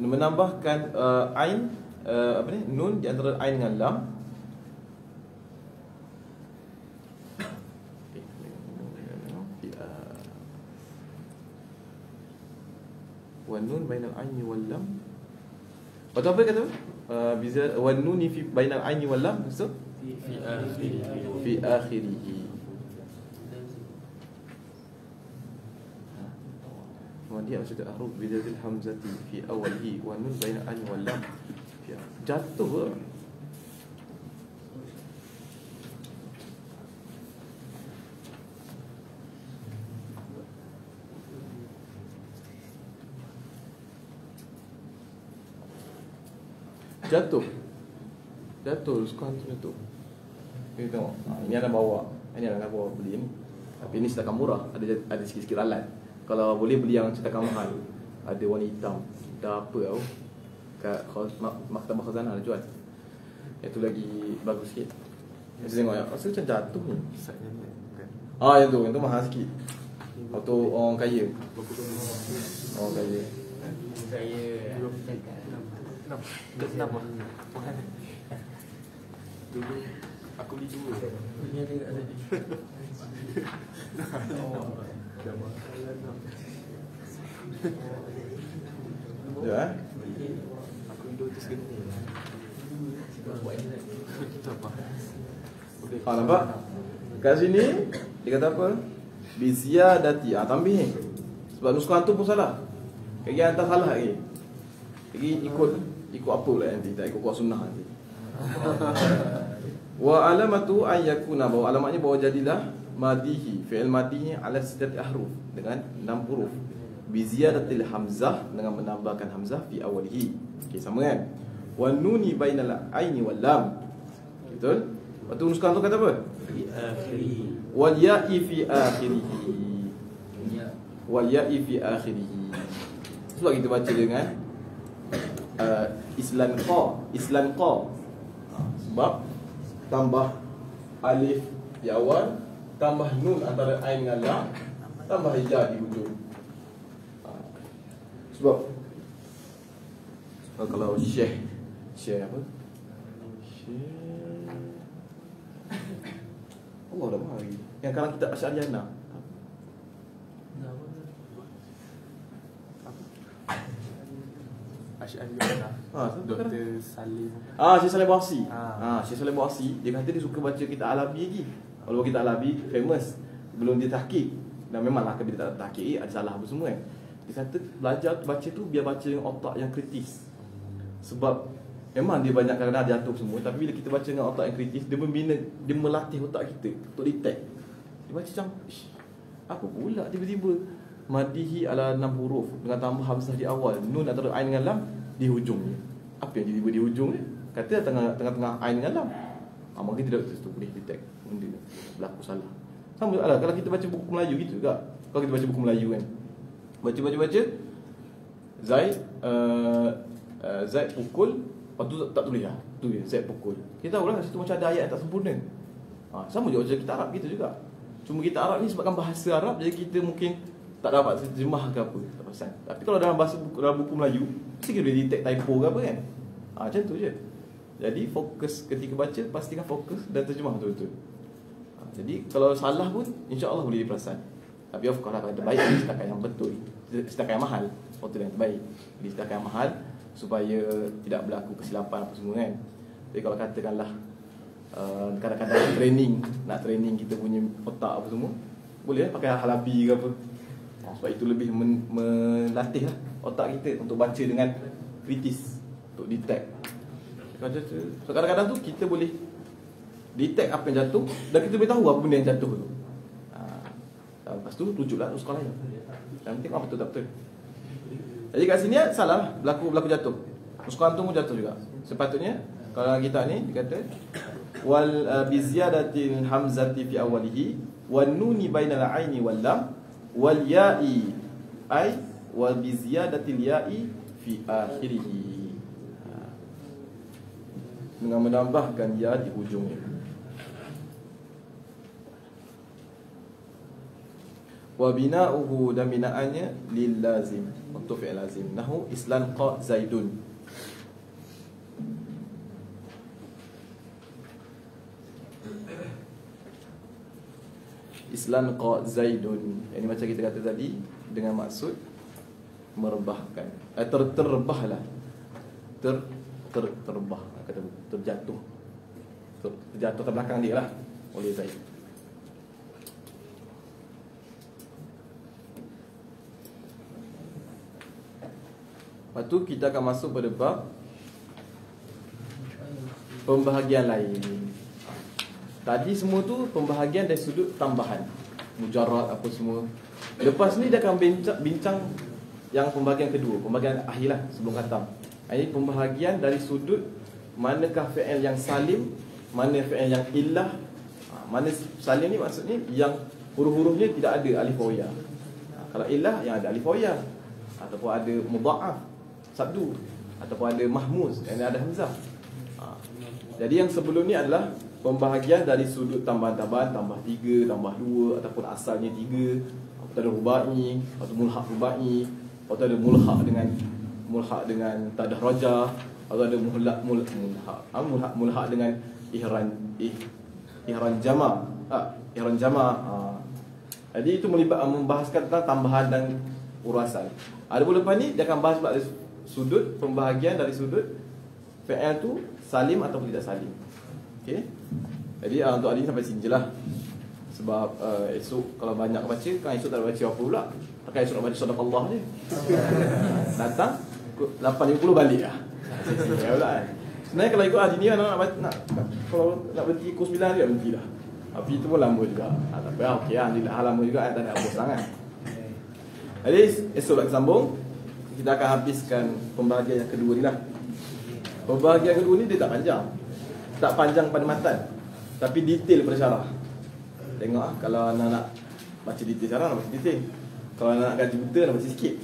menambahkan ain nun di antara ain dengan lam. Wa nun bainal aini wal lam. Betul apa kata? Biza wan nuni fi bainal aini wal lam, so fi akhirih. Kemudian maksud ahruf bidzil hamzati fi awalihi wa nun bainal aini wal lam. Jatuh. Jatuh sukan tu jatuh. Kita tengok. Ini anak bawa. Ini anak bawa beli ni. Tapi ini setakat murah. Ada sikit-sikit alat. Kalau boleh beli yang setakat mahal. Ada warna hitam. Dah apa tau. Kat Maktabah Khazanah ada jual. Yang tu lagi bagus sikit. Saya tengok ya. Rasa macam jatuh ni. Yang tu mahal sikit. Atau orang kaya. Orang kaya. Enam lah. Dulu aku beli 2. Ini ada kat tadi. Ya. Aku beli 2 tu segini. Nampak? Kat sini dia kata apa? Biziyadati. Tambah ni. Sebab nuskan tu pun salah. Lagi hantar salah lagi. Lagi ikut apa pula nanti. Tak ikut kuat sunnah nanti. Wa alamatu an yakuna, bahawa alamatnya bahawa jadilah madihi, fi'il madihi ala sittati ahruf, dengan 6 huruf, bi ziyadatil hamzah, dengan menambahkan hamzah fi awalihi. Okey, sama kan? Wa nuni bainal aini wal lam. Betul? Lepas tu nuskan tu kata apa? Fi akhirih. Wal ya'i fi akhirih. Wal ya'i fi akhirih. Sebab kita baca dengan islan qa. Sebab tambah alif di awal, tambah nun antara ain dengan lam, tambah ya di hujung. Sebab kalau syekh apa? Syekh Allah dah mari. Yang kalau kita Asy'ariyah Asy'ariyah. Dr. Salim. Syekh Saleh Bawasi. Syekh Saleh Bawasi, dia kata dia suka baca kitab Alabi lagi. Walaupun kitab Alabi famous, belum dia tahqiq. Dan memanglah kalau dia tak tahqiq ada salah apa semua kan. Dia kata belajar baca tu biar baca dengan otak yang kritis. Sebab memang dia banyak kadang-kadang jatuh semua, tapi bila kita baca dengan otak yang kritis, dia membina, dia melatih otak kita untuk detect. Dia baca macam apa pula tiba-tiba madihi ala 6 huruf dengan tambah hamzah di awal, nun antara ain dengan lam di hujungnya. Apa yang tiba-tiba di hujungnya? Kata tengah-tengah ain dengan lam. Maka kita tak boleh detect benda berlaku salah. Sama lah kalau kita baca buku Melayu gitu juga. Kalau kita baca buku Melayu kan, baca Zaid pukul, lepas tu tak tulis lah, tulis Zaid pukul. Kita tahu lah situ macam ada ayat yang tak sempurna. Sama juga macam kita Arab kita juga. Cuma kita Arab ni sebabkan bahasa Arab, jadi kita mungkin tak dapat terjemah ke apa, tak pasal. Tapi kalau dalam buku Melayu, mesti kita boleh detect typo ke apa kan. Macam tu je. Jadi fokus ketika baca, pastikan fokus dan terjemah betul-betul. Jadi kalau salah pun insya-Allah boleh diperasan. Tapi of course kalau terbaik setakat yang betul, setakat yang mahal, betul yang terbaik. Jadi setakat yang mahal supaya tidak berlaku kesilapan apa semua kan. Jadi kalau katakanlah kadang-kadang nak training kita punya otak apa semua, boleh pakai Halabi ke apa. Sebab itu lebih melatih lah otak kita untuk baca dengan kritis, untuk detect. So kadang-kadang tu kita boleh detect apa yang jatuh, dan kita boleh tahu apa benda yang jatuh tu. Lepas tu rujuklah sekolah lain. Yang penting apa betul tak betul. Jadi kat sini salah berlaku jatuh. Nuskan tu pun jatuh juga. Sepatutnya kalau kita ni dikata wal bi ziyadatil hamzati fi awwalihi wan nuni bainal aini wal lam wal ya'i ay wal bi ziyadatil ya'i fi akhirih. Dengan menambahkan ya di hujungnya. Wa bina'uhu, dan binaannya lil lazim, untuk fi'il lazim. Nahu islan qa zaidun. Islan qa zaidun. Ini macam kita kata tadi, dengan maksud merebahkan. Terbahlah. Terbah, kata terjatuh. Terjatuh ke belakang dia lah oleh Zaid. Lepas tu kita akan masuk pada bab pembahagian lain. Tadi semua tu pembahagian dari sudut tambahan, mujarrad apa semua. Lepas ni dia akan bincang yang pembahagian kedua, pembahagian akhir lah sebelum khatam. Ini pembahagian dari sudut manakah fi'il yang salim, mana fi'il yang illah. Mana salim ni maksudnya yang huruf-hurufnya tidak ada alif wa ya. Kalau illah yang ada alif wa ya, ataupun ada mudha'af sabdu, ataupun ada mahmuz yang ada hamzah. Jadi yang sebelum ni adalah pembahagian dari sudut tambahan-tambahan, tambah 3, tambah 2, ataupun asalnya 3, atau ada rubai, atau mulhaq rubai, atau ada mulhaq dengan tadah rajah, atau ada mulhaq dengan ihran jama'. Ihran jama'. Jadi itu membahaskan tentang tambahan dan urasan. Ada pun lepas ni dia akan bahas sudut pembahagian dari sudut fi'il tu salim ataupun tidak salim. Okey. Jadi untuk hari ni sampai sini je lah. Sebab esok kalau banyak baca, kan esok tak ada baca apa pula. Takkan esok nak baca sadaqallah je. Datang 8.50 balik lah. Ya pula kan. Sebenarnya kalau ikut ni kan kalau nak berhenti pukul 9 dia berhenti dah. Tapi itu pun lama juga. Tak apa, okey lah. Alhamdulillah lama juga, tak ada apa sangat. Jadi esok nak sambung. Kita akan habiskan pembahagian yang kedua ni lah. Pembahagian kedua ni dia tak panjang. Tak panjang pada matan, tapi detail pada syarah. Tengok lah, kalau anak nak baca detail syarah, nak baca detail. Kalau anak nak gaji buta, nak baca sikit.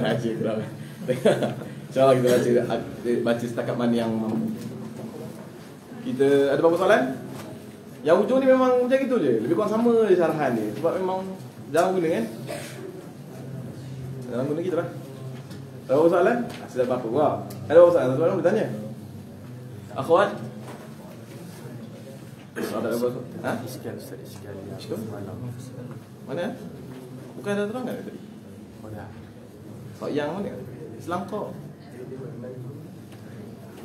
Gaji pula. InsyaAllah kita baca setakat mana yang mampu. Kita ada berapa soalan? Yang hujung ni memang macam gitu je. Lebih kurang sama je syarahan dia. Sebab memang jarang guna kan. Jarang guna kita lah. Ada berapa soalan? Sudah apa-apa pula. Ada berapa soalan? Soalan boleh tanya. Akhwat? Ada berapa soalan? Ha? Iskal Ustaz, iskal yang Iskal? semalam. Mana? Bukan ada terang kan tadi? Mana? Soal yang mana? Islam kau.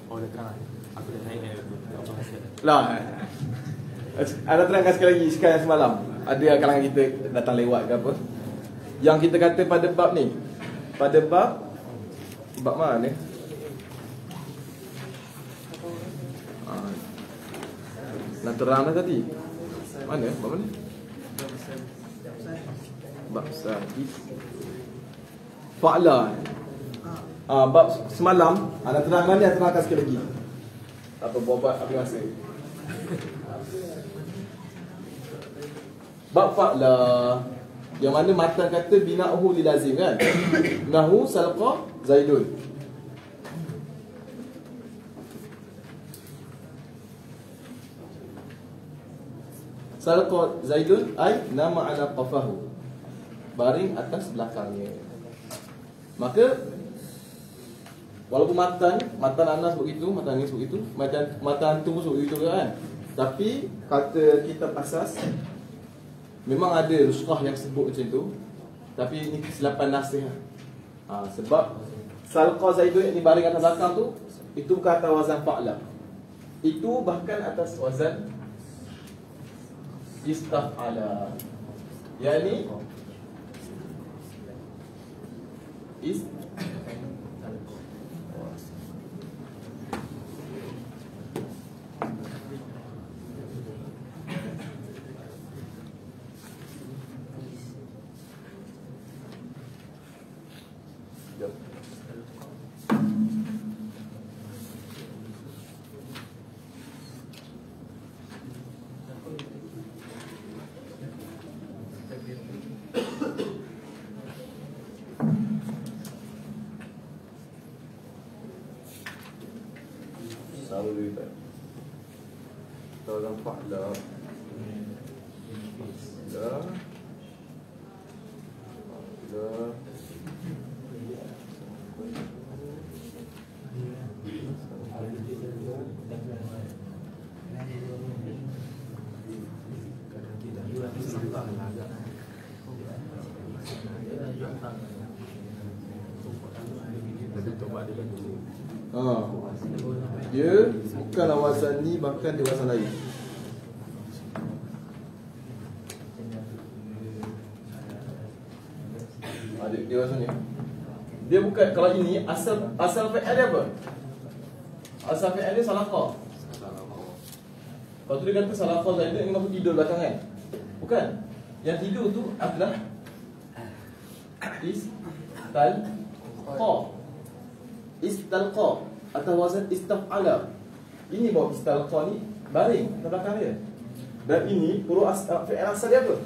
Oh, dah terang. Aku dah naik dia. Tak apa hasil. Lah. Anda terangkan sekali lagi iskal yang semalam. Ada kalangan kita datang lewat ke apa? Yang kita kata pada bab ni. Pada bab mana? Nak terang dah tadi. Mana? Bab mana? Bab sahih. Fa'la. Bab semalam anda terangkan dia, terangkan sekali lagi. Apa buat apa masa? Bab fa'la, yang mana matan kata bina'uhu li lazim kan? Nahu salqa Zaidun. Salqa Zaidun ay nama ala qafahu, baring atas belakangnya. Maka walaupun matan Anas begitu, matan Anas begitu, matan Antum pun begitu kan. Tapi kata kitab asas memang ada nuskah yang sebut macam tu. Tapi ini kesilapan nasih. Sebab salqa Zaidun ni baring atas belakang tu, itu bukan atas wazan fa'la. Itu bahkan atas wazan istaf'ala. Yani dalam fa'la dia bukanlah wazan ni, bahkan dia wazan lain. Dia wazan ni. Dia bukan, kalau ini asal fi'al dia apa? Asal fi'al dia salaqa. Kalau tu dia kata salaqa Zaidun, ini maksud tidur belakang kan? Bukan. Yang tidur tu adalah istalqa atau wazan istaf'ala. Ini bawa istalqa ni baring ke belakang dia. Dan ini huruf fi'il asal dia apa?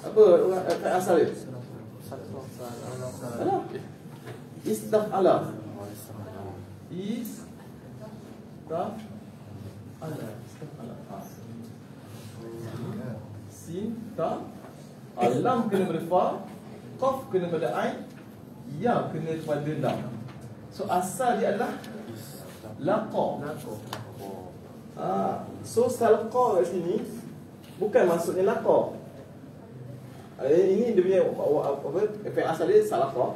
Apa fi'il asal dia? Alah. Istaf'ala. Sin ta, lam kena pada fa, qaf kena pada ain, ya kena pada lam. So asal dia adalah laqa. So salqa kat sini bukan maksudnya laqa. Ini dia punya apa? Fi'il asal dia salaqa.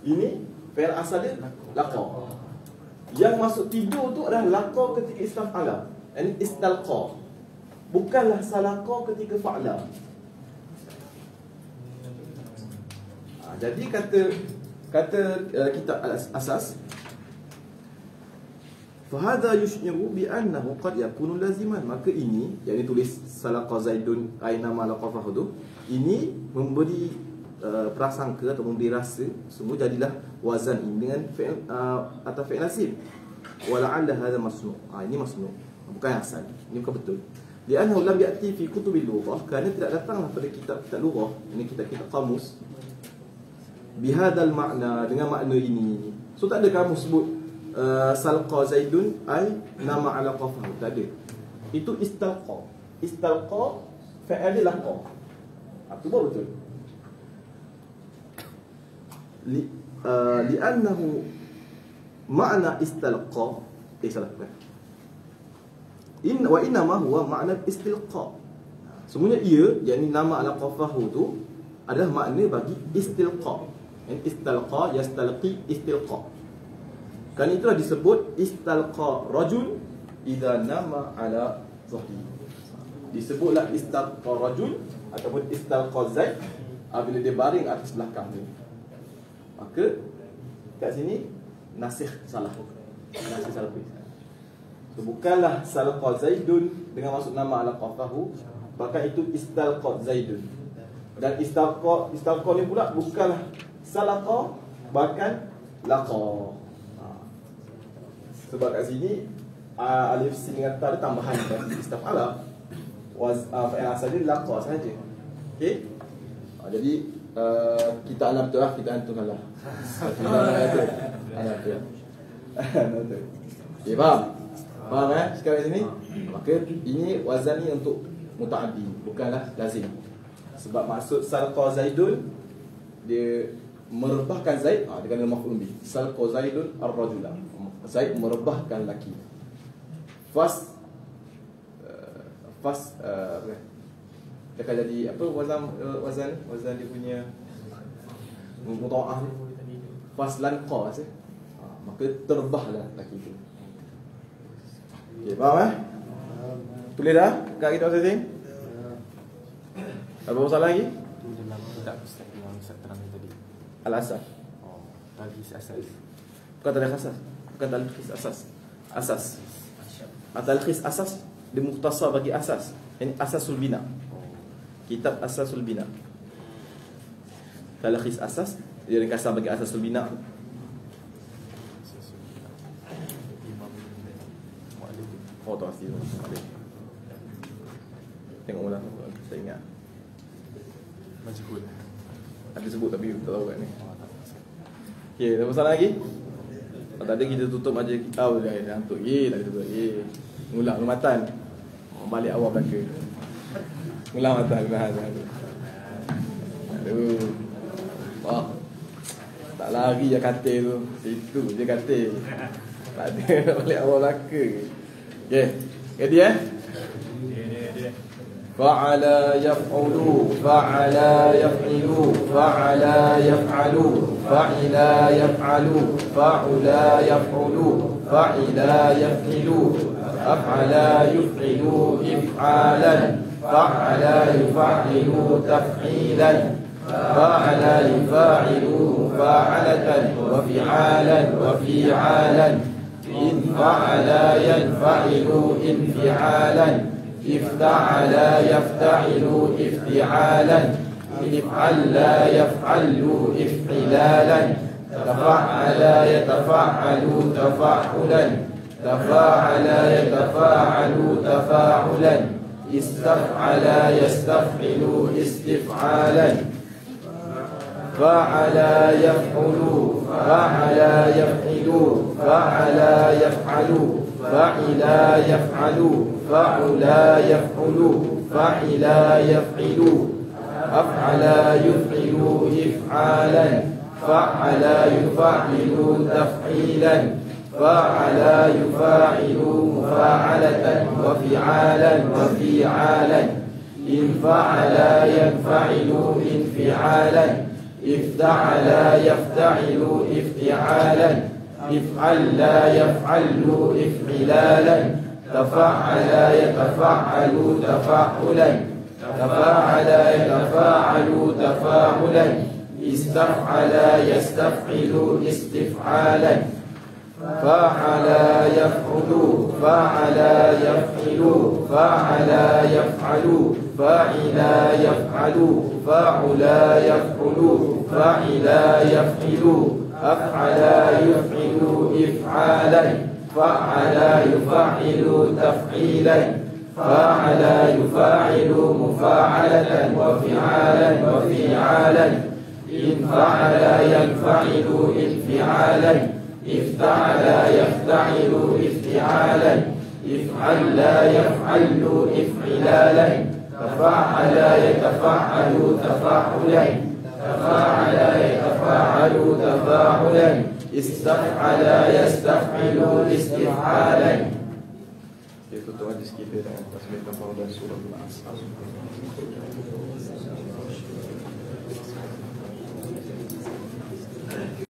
Ini fi'il asal dia laqa. Yang maksud tidur tu adalah laqa ketika istaf'ala. Ini istalqa. Bukanlah salaqa ketika fa'la. Jadi kata kitab asas, Fahadha yushiru bi annahu qad yakunu laziman. Maka ini, yang ditulis salaqa Zaidun aina ma laqafahu tu, ini memberi prasangka atau memberi rasa semua jadilah wazan ini dengan fi'il atau fi'il lazim. Wala'alla hadha masnu'. Ini masnu', bukan asal. Ini bukan betul. Li'annahu lam ya'ti fi kutubil lughah, kerana tidak datanglah pada kitab-kitab lughah, ini kitab-kitab kamus, bihadal makna, dengan makna ini. So tak ada kamus sebut salqa Zaidun ay nama ala qafahu, tak ada. Itu istalqa. Istalqa fa'il dia laqa. Itu baru betul. Li'annahu makna istalqa salah bukan. Wa innama huwa makna istilqa. Semuanya ia, yakni nama ala qafahu tu adalah makna bagi istilqa. Istalqa yastalqi istilqa. Kan itulah disebut istalqa rajul idza nama ala zahri. Disebutlah istalqa rajul ataupun istalqa Zaid apabila dia baring atas belakang dia. Maka kat sini nasikh salah. Nasikh salah. So, bukanlah salqa Zaidun dengan maksud nama ala qafahu, bahkan itu istalqa Zaidun. Dan istalqa ni pula bukanlah salaqa, bahkan laqa. Sebab kat sini alif sin dengan ta ada tambahan kan, istafala. Fa'il asal dia laqa saja. Okey? Jadi kita alam tu lah, kita antum lah. Okey, faham? Faham sekarang sini? Maka ini wazan ni untuk muta'addi, bukanlah lazim. Sebab maksud salqa Zaidun, dia merebahkan Zaid, dia kena maf'ul bih. Salqa Zaidun ar-rajula, Zaid merebahkan laki. Dia akan jadi apa wazan dia punya muta'ah ni, faslan qa saja. Maka terbahlah laki itu. Okay, faham Tulis dah kat kita masing-masing? Apa masalah lagi? Itu dalam kitab Ustaz yang Ustaz terang tadi. Al-asas. Talkhis asas. Bukan talkhis asas. Bukan talkhis asas. Asas. Talkhis asas dia mukhtasar bagi asas. Ini asasul bina. Kitab asasul bina. Talkhis asas dia ringkasan bagi asasul bina. Oh, tak pasti. Tengok mula. Saya ingat. Majhul. Ada sebut tapi tak tahu kat ni. Okey, ada masalah lagi? Tadi kita tutup aja kita dah ngantuk. Tak ada tutup. Ngulang matan. Balik awal belaka. Ngulang matan Aduh. Tak lari je katil tu. Situ je katil. Tak ada balik awal belaka. Okey. Ready Fa'ala yaf'ulu, fa'ala yaf'ilu, fa'ala yaf'alu, fa'ila yaf'alu, fa'ula yaf'ulu, fa'ila yaf'ilu, af'ala yuf'ilu if'alan, fa'ala yuf'ilu taf'ilan, fa'ala yufa'ilu mufa'alatan, wa fi'alan wa fi'alan, in fa'ala yanfa'ilu infi'alan, افتعل يفتعل افتعالا افعل يفعل افعلالا تفعل يتفعل تفعلا تفاعل يتفاعل تفاعلا استفعل يستفعل استفعالا فعل يفعل فعل يفعل فعل يفعل فعلا يفعل فعلا يفعل فعلا يفعل أفعلا يفعل إفعالا فعلا يفعل تفعيلا فعلا يفاعل مفاعلة وفعالا وفعالا إن فعلا ينفعل انفعالا افتعل يفتعل افتعالا افعل لا يفعل افعلالا تفعل يتفعل تفعلا تفاعل يتفاعل تفاعلا استفعل يستفعل استفعالا فعل يفعل فعل يفعل فعل يفعل فعل يفعل فعل يفعل فعل يفعل أفعل يفعل إفعالا فعل يفعل تفعيلا فعل يفاعل مفاعلة وفعالا وفعالا إن فعل ينفعل انفعالا افتعل يفتعل افتعالا افعل يفعل افعلالا تفعل يتفعل تفاعلا تفاعل يتفاعل تفاعلا استفعل يستفعل استفعالا. Itu tuh hadis kita yang pas kita pada surah Al-Asr.